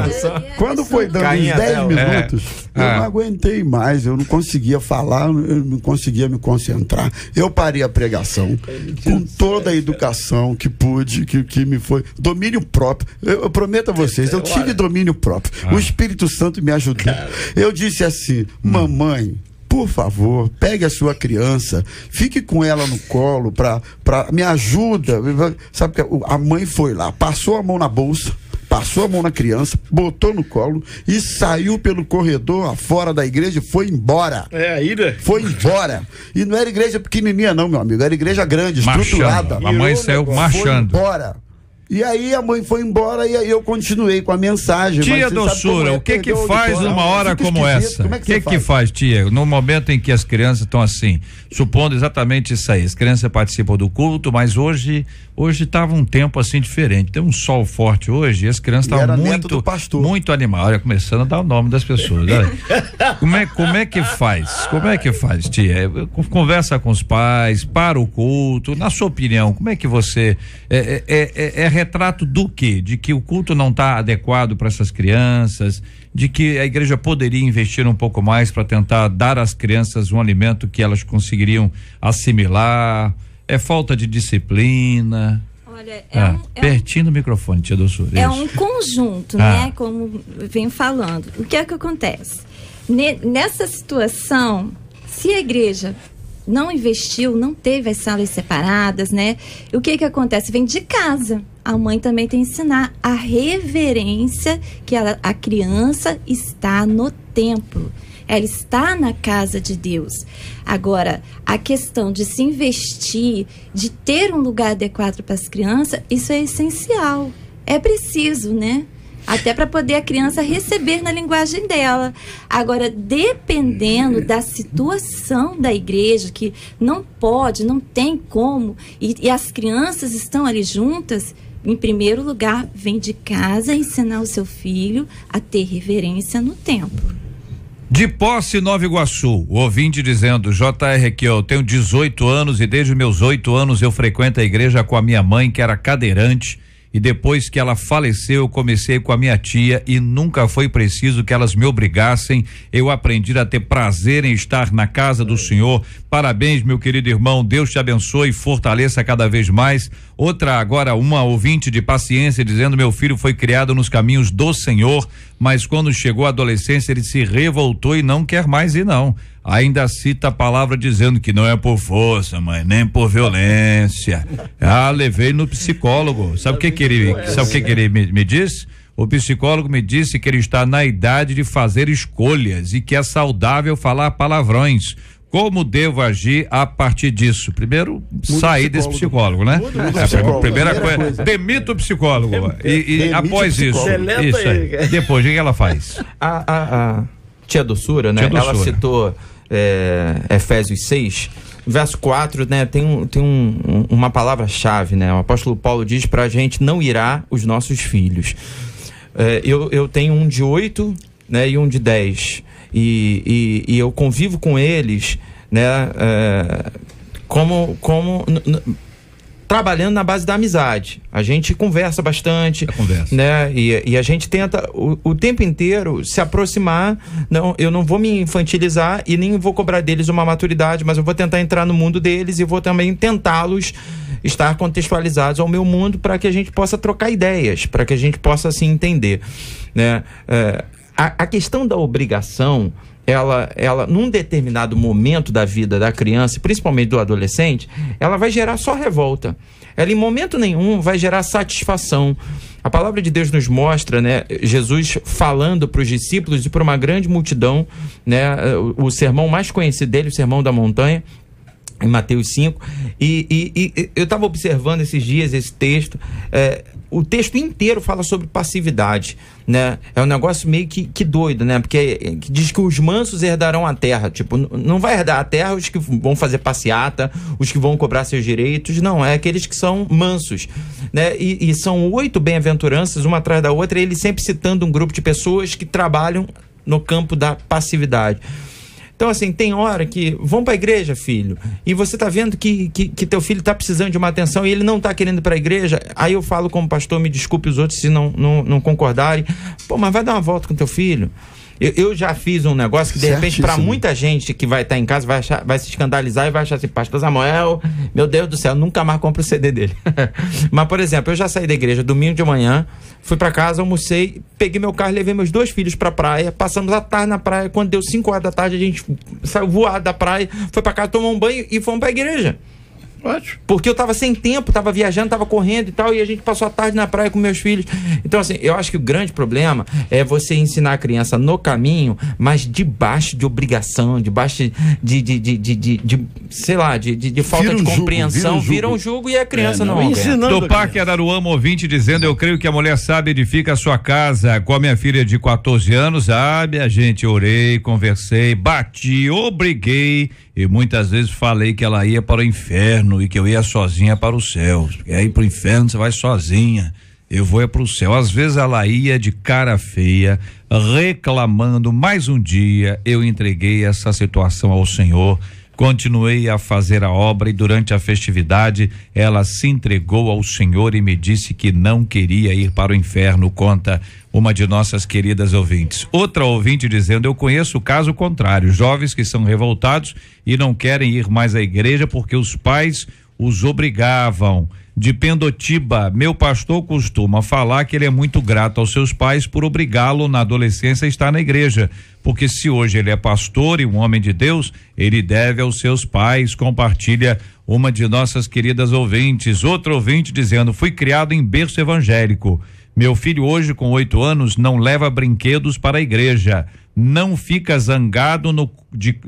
D: Quando foi dando uns 10 minutos, eu não aguentei mais, eu não conseguia falar, eu não conseguia me concentrar. Eu parei a pregação com toda a educação que pude, que me foi. Domínio próprio. Eu prometo a vocês, eu tive domínio próprio. O Espírito Santo me ajudou. Eu disse assim, mamãe, por favor, pegue a sua criança, fique com ela no colo, me ajuda. Sabe que a mãe foi lá, passou a mão na bolsa, passou a mão na criança, botou no colo e saiu pelo corredor fora da igreja e foi embora. Foi embora. E não era igreja pequenininha não, meu amigo, era igreja grande, estruturada.
B: A mãe saiu marchando.
D: Foi embora. E aí a mãe foi embora e aí eu continuei com a mensagem.
B: Tia Doçura, o que faz numa hora como essa? O que faz, tia? No momento em que as crianças estão assim, supondo exatamente isso aí, as crianças participam do culto, mas hoje estava um tempo assim diferente, tem um sol forte hoje e as crianças estavam muito animadas, olha, começando a dar o nome das pessoas, olha. Como é que faz, tia? Conversa com os pais, para o culto, na sua opinião, como é que você é retrato do quê? De que o culto não está adequado para essas crianças, de que a igreja poderia investir um pouco mais para tentar dar às crianças um alimento que elas conseguiriam assimilar, é falta de disciplina?
G: Olha,
B: pertinho do microfone, tia Doçura.
G: É um conjunto, né? Como venho falando. O que é que acontece? Nessa situação, se a igreja não investiu, não teve as salas separadas, né? O que acontece? Vem de casa. A mãe também tem que ensinar a reverência que a criança está no templo. Ela está na casa de Deus. Agora, a questão de se investir, de ter um lugar adequado para as crianças, isso é essencial. É preciso, né? Até para poder a criança receber na linguagem dela. Agora, dependendo da situação da igreja, que não pode, não tem como, e as crianças estão ali juntas, em primeiro lugar, vem de casa ensinar o seu filho a ter reverência no templo.
B: De Posse, Nova Iguaçu, o ouvinte dizendo, JR aqui, eu tenho 18 anos e desde meus 8 anos eu frequento a igreja com a minha mãe, que era cadeirante, e depois que ela faleceu, eu comecei com a minha tia e nunca foi preciso que elas me obrigassem. Eu aprendi a ter prazer em estar na casa do Senhor. Parabéns, meu querido irmão. Deus te abençoe e fortaleça cada vez mais. Uma ouvinte de Paciência dizendo, meu filho foi criado nos caminhos do Senhor, mas quando chegou a adolescência ele se revoltou e não quer mais ir não. Ainda cita a palavra dizendo que não é por força, mãe, nem por violência. Levei no psicólogo. Sabe o que ele me disse? O psicólogo me disse que ele está na idade de fazer escolhas e que é saudável falar palavrões. Como devo agir a partir disso? Primeiro, sair desse psicólogo, né? Primeira coisa, demita o psicólogo. E após isso, depois, o que ela faz?
E: A tia Doçura, né? Ela citou Efésios 6, verso 4, né? Tem uma palavra-chave, né? O apóstolo Paulo diz pra gente não irar os nossos filhos. Eu tenho um de 8, né? E um de 10. E eu convivo com eles, né? Trabalhando na base da amizade. A gente conversa bastante, né? E a gente tenta o tempo inteiro se aproximar. Eu não vou me infantilizar e nem vou cobrar deles uma maturidade, mas eu vou tentar entrar no mundo deles e vou também tentá-los estar contextualizados ao meu mundo para que a gente possa trocar ideias, para que a gente possa se entender, né? A questão da obrigação, ela num determinado momento da vida da criança, principalmente do adolescente, ela vai gerar só revolta. Ela em momento nenhum vai gerar satisfação. A palavra de Deus nos mostra, né, Jesus falando para os discípulos e para uma grande multidão, né, o sermão mais conhecido dele, o Sermão da Montanha, em Mateus 5, e eu estava observando esses dias esse texto. O texto inteiro fala sobre passividade, né? É um negócio meio que doido, né? Porque diz que os mansos herdarão a terra. Tipo, não vai herdar a terra os que vão fazer passeata, os que vão cobrar seus direitos, não, é aqueles que são mansos, né? E são 8 bem-aventuranças, uma atrás da outra, ele sempre citando um grupo de pessoas que trabalham no campo da passividade. Então, assim, tem hora que vão para a igreja, filho, e você tá vendo que teu filho tá precisando de uma atenção e ele não tá querendo ir para a igreja. Aí eu falo como pastor, me desculpe os outros se não concordarem. Pô, mas vai dar uma volta com teu filho. Eu já fiz um negócio que de repente para muita gente que vai estar em casa vai se escandalizar e vai achar assim, pastor Samuel, meu Deus do céu, nunca mais compro o CD dele. Mas, por exemplo, eu já saí da igreja domingo de manhã, fui para casa, almocei, peguei meu carro, levei meus 2 filhos pra praia, passamos a tarde na praia, quando deu 5 horas da tarde a gente saiu voado da praia, foi para casa, tomou um banho e fomos pra igreja.
F: Ótimo.
E: Porque eu tava sem tempo, tava viajando, tava correndo e tal, e a gente passou a tarde na praia com meus filhos. Então, assim, eu acho que o grande problema é você ensinar a criança no caminho, mas debaixo de obrigação, debaixo de sei lá, de falta de compreensão, vira um jugo e a criança não
B: ensinando. Do Parque Araruama, ouvinte dizendo: eu creio que a mulher sábia edifica a sua casa. Com a minha filha de 14 anos, sabe, a gente orei, conversei, bati, obriguei e muitas vezes falei que ela ia para o inferno e que eu ia sozinha para o céu. Porque aí pro inferno você vai sozinha, eu vou para o céu. Às vezes ela ia de cara feia, reclamando. Mais um dia eu entreguei essa situação ao Senhor, continuei a fazer a obra e durante a festividade ela se entregou ao Senhor e me disse que não queria ir para o inferno, conta uma de nossas queridas ouvintes. Outra ouvinte dizendo: eu conheço o caso contrário, jovens que são revoltados e não querem ir mais à igreja porque os pais os obrigavam. De Pendotiba, meu pastor costuma falar que ele é muito grato aos seus pais por obrigá-lo na adolescência a estar na igreja, porque se hoje ele é pastor e um homem de Deus, ele deve aos seus pais. Compartilha uma de nossas queridas ouvintes. Outro ouvinte dizendo: fui criado em berço evangélico. Meu filho hoje com 8 anos não leva brinquedos para a igreja, não fica zangado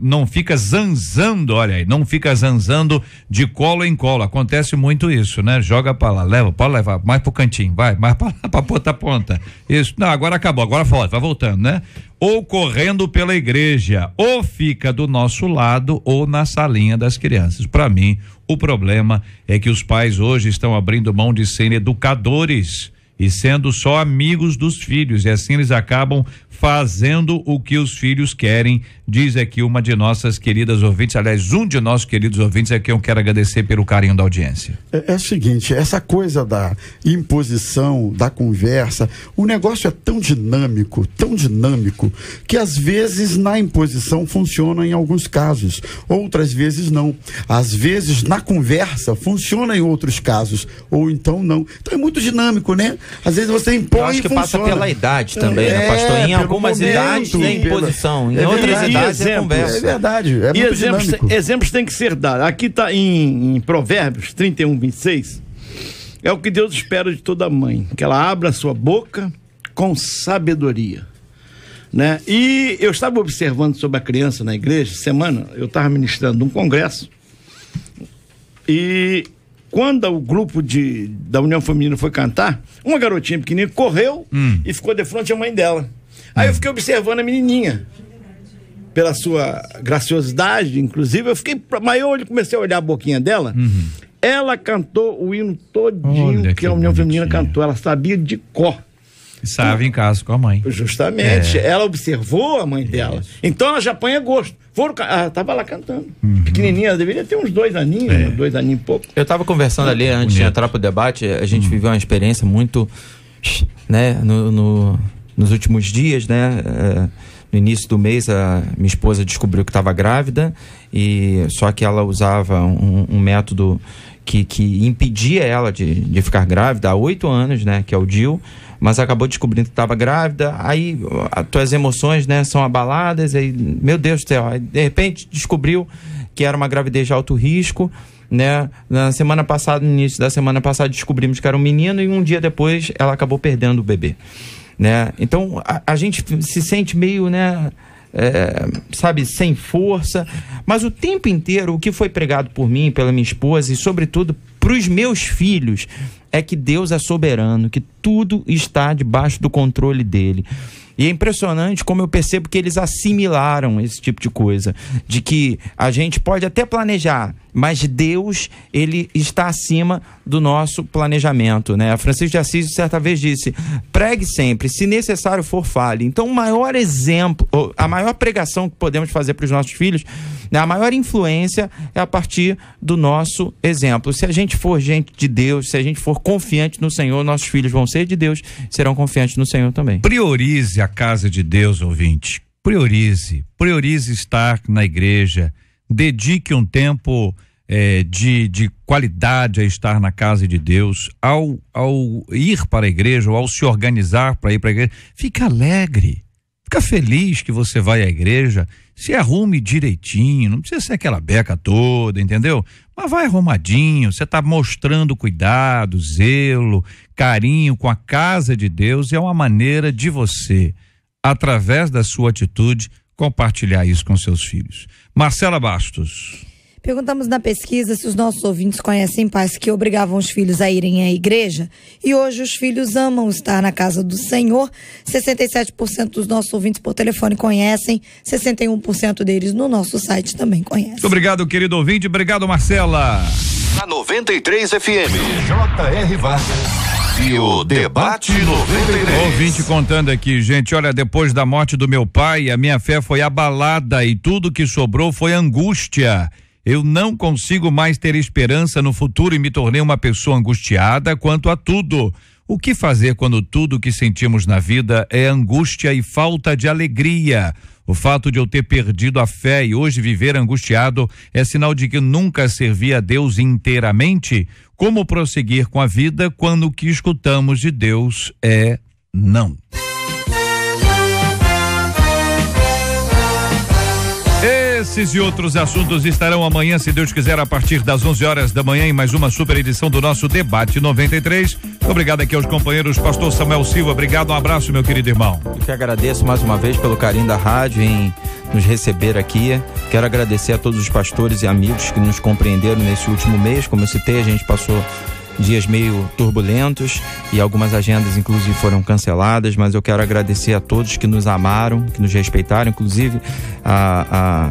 B: não fica zanzando, olha aí, não fica zanzando de colo em colo. Acontece muito isso, né? Joga para lá, pode levar mais pro cantinho, vai, mais para lá, pra ponta a ponta. Isso, não, agora acabou, agora volta, vai voltando, né? Ou correndo pela igreja, ou fica do nosso lado ou na salinha das crianças. Para mim, o problema é que os pais hoje estão abrindo mão de serem educadores e sendo só amigos dos filhos, e assim eles acabam fazendo o que os filhos querem, diz aqui uma de nossas queridas ouvintes. Aliás, um de nossos queridos ouvintes, é que eu quero agradecer pelo carinho da audiência. É o seguinte, essa coisa da imposição, da conversa, o negócio é tão dinâmico, que às vezes na imposição funciona em alguns casos, outras vezes não. Às vezes na conversa funciona em outros casos, ou então não. Então é muito dinâmico, né? Às vezes você impõe.
E: Eu acho que
B: funciona.
E: Passa pela idade também, né, pastor? Em algumas idades tem imposição, em outras idades é conversa.
F: É verdade, é muito dinâmico. Exemplos têm que ser dados. Aqui está em Provérbios 31:26. É o que Deus espera de toda mãe, que ela abra a sua boca com sabedoria, né? E eu estava observando sobre a criança na igreja, semana, eu estava ministrando um congresso, e quando o grupo da União Feminina foi cantar, uma garotinha pequenininha correu e ficou de frente à mãe dela. Aí eu fiquei observando a menininha, pela sua graciosidade, inclusive, mas eu comecei a olhar a boquinha dela. Ela cantou o hino todinho que a União Feminina cantou, ela sabia de cor.
B: Estava em casa com a mãe.
F: Justamente, ela observou a mãe dela. Então ela já põe a gosto. Estava lá cantando. Pequenininha, ela deveria ter uns 2 aninhos, 2 aninhos e pouco.
E: Eu estava conversando ali antes de entrar pro debate, a gente viveu uma experiência muito, né, nos últimos dias, né? No início do mês, a minha esposa descobriu que estava grávida, e só que ela usava um método que impedia ela de ficar grávida há 8 anos, né? Que é o DIU, mas acabou descobrindo que estava grávida. Aí as tuas emoções, né, são abaladas, aí, meu Deus do céu, aí, de repente descobriu que era uma gravidez de alto risco, né? Na semana passada, no início da semana passada, descobrimos que era um menino, e um dia depois ela acabou perdendo o bebê, né? Então a gente se sente meio, né, sabe, sem força, mas o tempo inteiro o que foi pregado por mim, pela minha esposa e sobretudo para os meus filhos é que Deus é soberano, que tudo está debaixo do controle dele. E é impressionante como eu percebo que eles assimilaram esse tipo de coisa, de que a gente pode até planejar, mas Deus, ele está acima do nosso planejamento, né? A Francisco de Assis certa vez disse: pregue sempre, se necessário for, fale. Então o maior exemplo, a maior pregação que podemos fazer para os nossos filhos, né, a maior influência é a partir do nosso exemplo. Se a gente for gente de Deus, se a gente for confiante no Senhor, nossos filhos vão ser de Deus, serão confiantes no Senhor também.
B: Priorize a casa de Deus, ouvinte. Priorize estar na igreja. Dedique um tempo de qualidade a estar na casa de Deus. Ao ir para a igreja, ou ao se organizar para ir para a igreja, fique alegre. Fica feliz que você vai à igreja, se arrume direitinho, não precisa ser aquela beca toda, entendeu? Mas vai arrumadinho, você está mostrando cuidado, zelo, carinho com a casa de Deus, e é uma maneira de você, através da sua atitude, compartilhar isso com seus filhos. Marcela Bastos.
H: Perguntamos na pesquisa se os nossos ouvintes conhecem pais que obrigavam os filhos a irem à igreja, e hoje os filhos amam estar na casa do Senhor. 67% dos nossos ouvintes por telefone conhecem, 61% deles no nosso site também conhecem.
B: Muito obrigado, querido ouvinte, obrigado, Marcela.
A: Na 93 FM, J.R. Vargas e o Debate 93.
B: Ouvinte contando aqui, gente, olha, depois da morte do meu pai, a minha fé foi abalada e tudo que sobrou foi angústia. Eu não consigo mais ter esperança no futuro e me tornei uma pessoa angustiada quanto a tudo. O que fazer quando tudo que sentimos na vida é angústia e falta de alegria? O fato de eu ter perdido a fé e hoje viver angustiado é sinal de que nunca servi a Deus inteiramente? Como prosseguir com a vida quando o que escutamos de Deus é não? Esses e outros assuntos estarão amanhã, se Deus quiser, a partir das 11 horas da manhã, em mais uma super edição do nosso Debate 93. Obrigado aqui aos companheiros. Pastor Samuel Silva, obrigado, um abraço, meu querido irmão.
E: Eu que agradeço mais uma vez pelo carinho da rádio em nos receber aqui. Quero agradecer a todos os pastores e amigos que nos compreenderam nesse último mês. Como eu citei, a gente passou dias meio turbulentos e algumas agendas inclusive foram canceladas, mas eu quero agradecer a todos que nos amaram, que nos respeitaram, inclusive a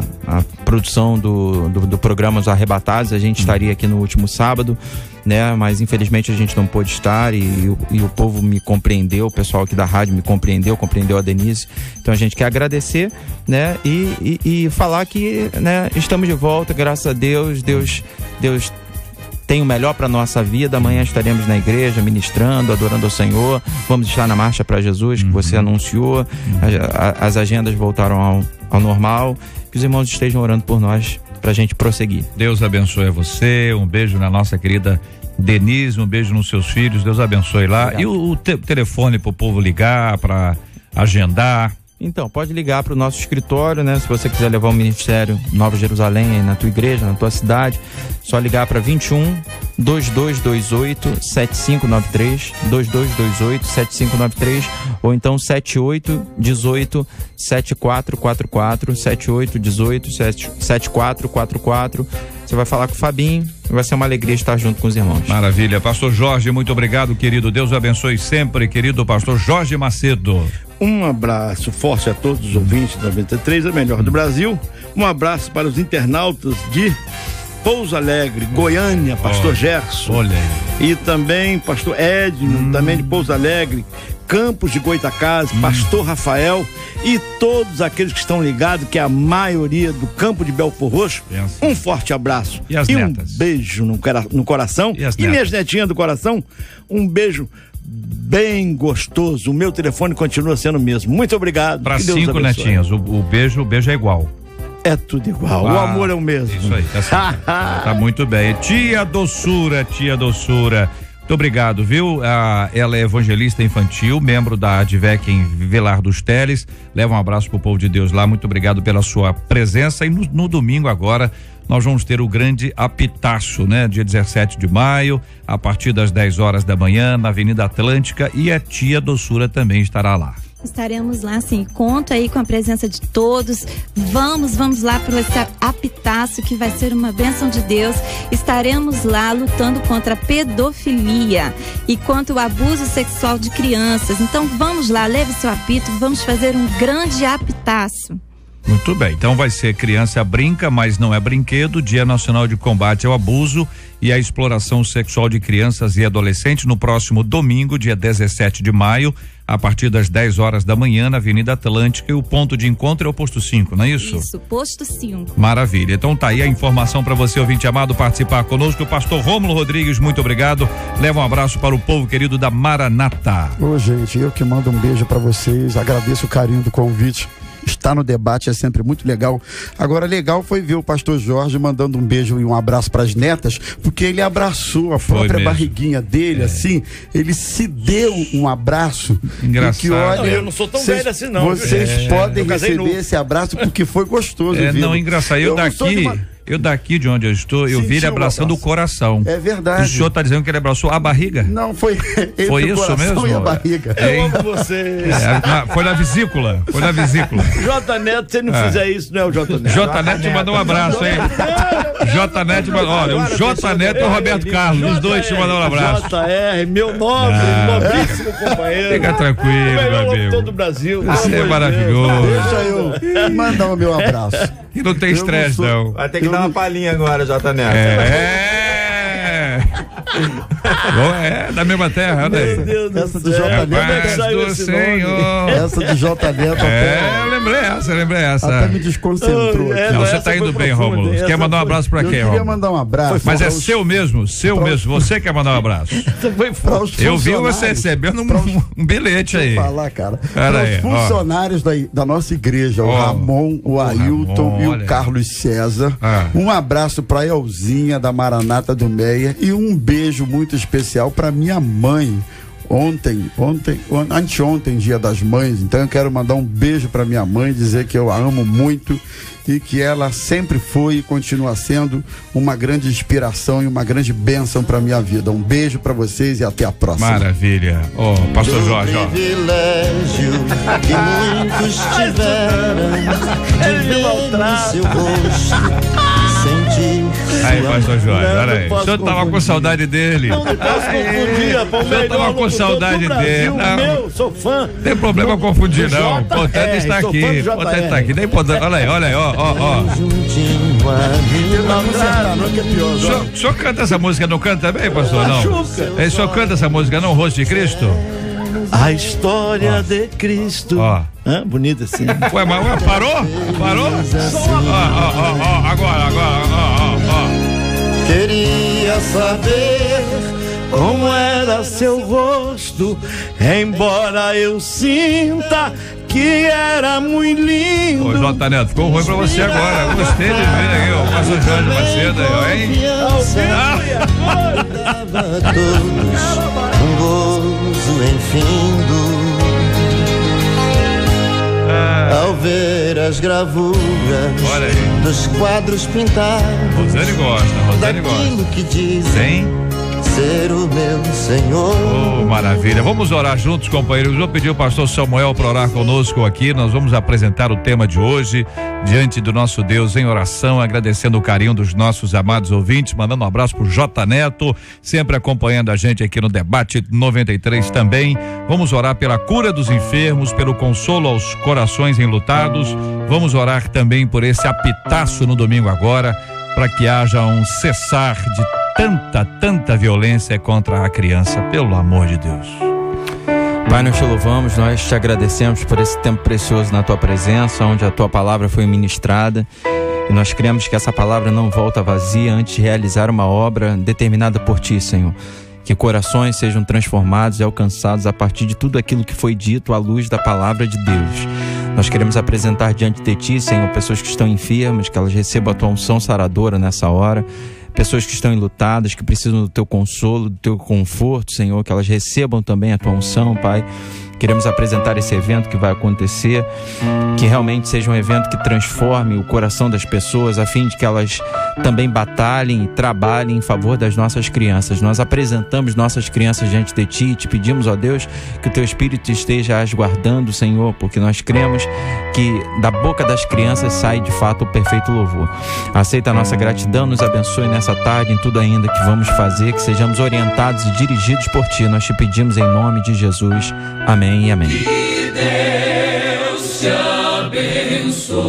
E: produção do programa Os Arrebatados. A gente estaria aqui no último sábado, né? Mas infelizmente a gente não pôde estar e o povo me compreendeu, o pessoal aqui da rádio me compreendeu a Denise. Então a gente quer agradecer, né? E falar que, né, estamos de volta, graças a Deus. Deus tem o melhor para nossa vida. Amanhã estaremos na igreja ministrando, adorando ao Senhor. Vamos estar na Marcha para Jesus, que você anunciou. As agendas voltaram ao normal. Que os irmãos estejam orando por nós, para a gente prosseguir.
B: Deus abençoe você. Um beijo na nossa querida Denise, um beijo nos seus filhos. Deus abençoe lá. Obrigado. E o telefone para o povo ligar, para agendar?
E: Então, pode ligar para o nosso escritório, né? Se você quiser levar o Ministério Nova Jerusalém aí na tua igreja, na tua cidade, só ligar para 21 2228 7593, 2228 7593, ou então 78 18 7444, 78 18 7444. Você vai falar com o Fabinho, vai ser uma alegria estar junto com os irmãos.
B: Maravilha. Pastor Jorge, muito obrigado, querido. Deus abençoe sempre, querido pastor Jorge Macedo.
F: Um abraço forte a todos os ouvintes da 93, a melhor do Brasil. Um abraço para os internautas de Pouso Alegre, Goiânia, pastor Gerson.
B: Olha aí.
F: E também pastor Edno, também de Pouso Alegre, Campos de Goitacazes, pastor Rafael e todos aqueles que estão ligados, que é a maioria do campo de Belfor Roxo. Um forte abraço.
B: E as netas?
F: Um beijo no coração.
B: E
F: minhas netinhas do coração, um beijo bem gostoso. O meu telefone continua sendo o mesmo. Muito obrigado.
B: Para 5 netinhas, o beijo é igual.
F: É tudo igual, o amor é o mesmo.
B: Isso aí, tá certo. Tá muito bem. Tia Doçura. Muito obrigado, viu? Ela é evangelista infantil, membro da Advec em Vilar dos Teles. Leva um abraço pro povo de Deus lá. Muito obrigado pela sua presença. E no domingo agora nós vamos ter o grande apitaço, né? Dia 17 de maio, a partir das 10 horas da manhã, na Avenida Atlântica, e a tia Doçura também estará lá.
G: Estaremos lá, sim, conto aí com a presença de todos. Vamos lá para esse apitaço que vai ser uma bênção de Deus. Estaremos lá lutando contra a pedofilia e contra o abuso sexual de crianças. Então vamos lá, leve seu apito, vamos fazer um grande apitaço.
B: Muito bem, então vai ser Criança Brinca, mas não é brinquedo, Dia Nacional de Combate ao Abuso e à Exploração Sexual de Crianças e Adolescentes, no próximo domingo, dia 17 de maio, a partir das 10 horas da manhã, na Avenida Atlântica, e o ponto de encontro é o posto 5, não é isso?
G: Isso, posto 5.
B: Maravilha, então tá aí a informação para você, ouvinte amado, participar conosco. O pastor Rômulo Rodrigues, muito obrigado, leva um abraço para o povo querido da Maranata.
D: Ô gente, eu que mando um beijo para vocês, agradeço o carinho do convite. estar no debate é sempre muito legal. Agora, legal foi ver o pastor Jorge mandando um beijo e um abraço para as netas, porque ele abraçou a própria barriguinha dele, assim, ele se deu um abraço.
B: Engraçado.
D: E que, olha,
F: eu não sou tão velho assim, não.
D: Vocês podem receber esse abraço porque foi gostoso.
B: Não, engraçado. Eu daqui de onde eu estou, eu vi ele abraçando o coração.
D: É verdade.
B: O senhor está dizendo que ele abraçou a barriga?
D: Não, foi
B: isso mesmo?
D: E a barriga.
F: Eu amo vocês.
B: Foi na vesícula.
F: J Neto, se ele não fizer isso, não é o J Neto.
B: J Neto te mandou um abraço, hein? J Neto, olha, o J Neto e o Roberto Carlos, os dois te mandaram um abraço.
F: JR, meu nobríssimo companheiro.
B: Fica tranquilo, meu amigo.
F: Todo o Brasil.
B: Você é maravilhoso.
D: Deixa eu mandar o meu abraço.
B: E não tem estresse, não.
E: Vai ter que dar uma palhinha agora, J Neto.
D: Da mesma terra, olha aí. Essa do J Neto. Essa do J Neto.
B: Lembrei essa.
D: Até me desconcentrou.
B: Não, você tá indo bem, Rômulo. Quer mandar um abraço pra quem, Rômulo?
D: Eu queria mandar um abraço.
B: Mas é seu mesmo. Você quer mandar um abraço. Eu vi você recebendo um bilhete aí.
D: Deixa eu falar, cara. Para os funcionários da nossa igreja, o Ramon, o Ailton e o Carlos César. Um abraço pra Elzinha da Maranata do Meia e um beijo muito especial pra minha mãe. Anteontem, Dia das Mães, então eu quero mandar um beijo para minha mãe, dizer que eu a amo muito e que ela sempre foi e continua sendo uma grande inspiração e uma grande bênção para minha vida. Um beijo para vocês e até a próxima.
B: Maravilha. Pastor Jorge,
I: privilégio que muitos tiveram de ver no seu rosto, sentir.
B: Aí, pastor Jorge, olha aí. O senhor tava com saudade dele.
F: Não posso confundir,
B: o senhor tava com saudade dele.
F: Não, sou fã.
B: Não tem problema confundir, não. O importante está aqui. Olha aí, ó. O senhor canta essa música, não canta também, pastor? Não. O senhor canta essa música, não? O Rosto de Cristo?
F: A história de Cristo. Bonito assim.
B: Ué, mas parou? Agora.
I: Queria saber como era seu rosto, embora eu sinta que era muito lindo.
B: Ô, J Neto, ficou ruim pra você agora. Eu gostei de ver aí, o pastor Jorge Macedo aí, hein?
I: Todos um gozo infindo ao ver as gravuras dos quadros pintados.
B: Rosane gosta.
I: Daquilo que dizem ser o meu Senhor.
B: Maravilha. Vamos orar juntos, companheiros. Vou pedir o pastor Samuel para orar conosco aqui. Nós vamos apresentar o tema de hoje diante do nosso Deus em oração, agradecendo o carinho dos nossos amados ouvintes, mandando um abraço pro J Neto, sempre acompanhando a gente aqui no Debate 93 também. Vamos orar pela cura dos enfermos, pelo consolo aos corações enlutados. Vamos orar também por esse apitaço no domingo agora, para que haja um cessar de tanta violência contra a criança, pelo amor de Deus.
E: Pai, nós te louvamos, nós te agradecemos por esse tempo precioso na tua presença, onde a tua palavra foi ministrada, e nós cremos que essa palavra não volta vazia antes de realizar uma obra determinada por ti, Senhor. Que corações sejam transformados e alcançados a partir de tudo aquilo que foi dito à luz da palavra de Deus. Nós queremos apresentar diante de ti, Senhor, pessoas que estão enfermas, que elas recebam a tua unção saradora nessa hora. Pessoas que estão enlutadas, que precisam do teu consolo, do teu conforto, Senhor, que elas recebam também a tua unção, Pai. Queremos apresentar esse evento que vai acontecer, que realmente seja um evento que transforme o coração das pessoas, a fim de que elas também batalhem e trabalhem em favor das nossas crianças. Nós apresentamos nossas crianças diante de ti e te pedimos, ó Deus, que o teu Espírito esteja as guardando, Senhor, porque nós cremos que da boca das crianças sai de fato o perfeito louvor. Aceita a nossa gratidão, nos abençoe nessa tarde em tudo ainda que vamos fazer, que sejamos orientados e dirigidos por ti. Nós te pedimos em nome de Jesus. Amém e amém.
J: Que Deus te abençoe.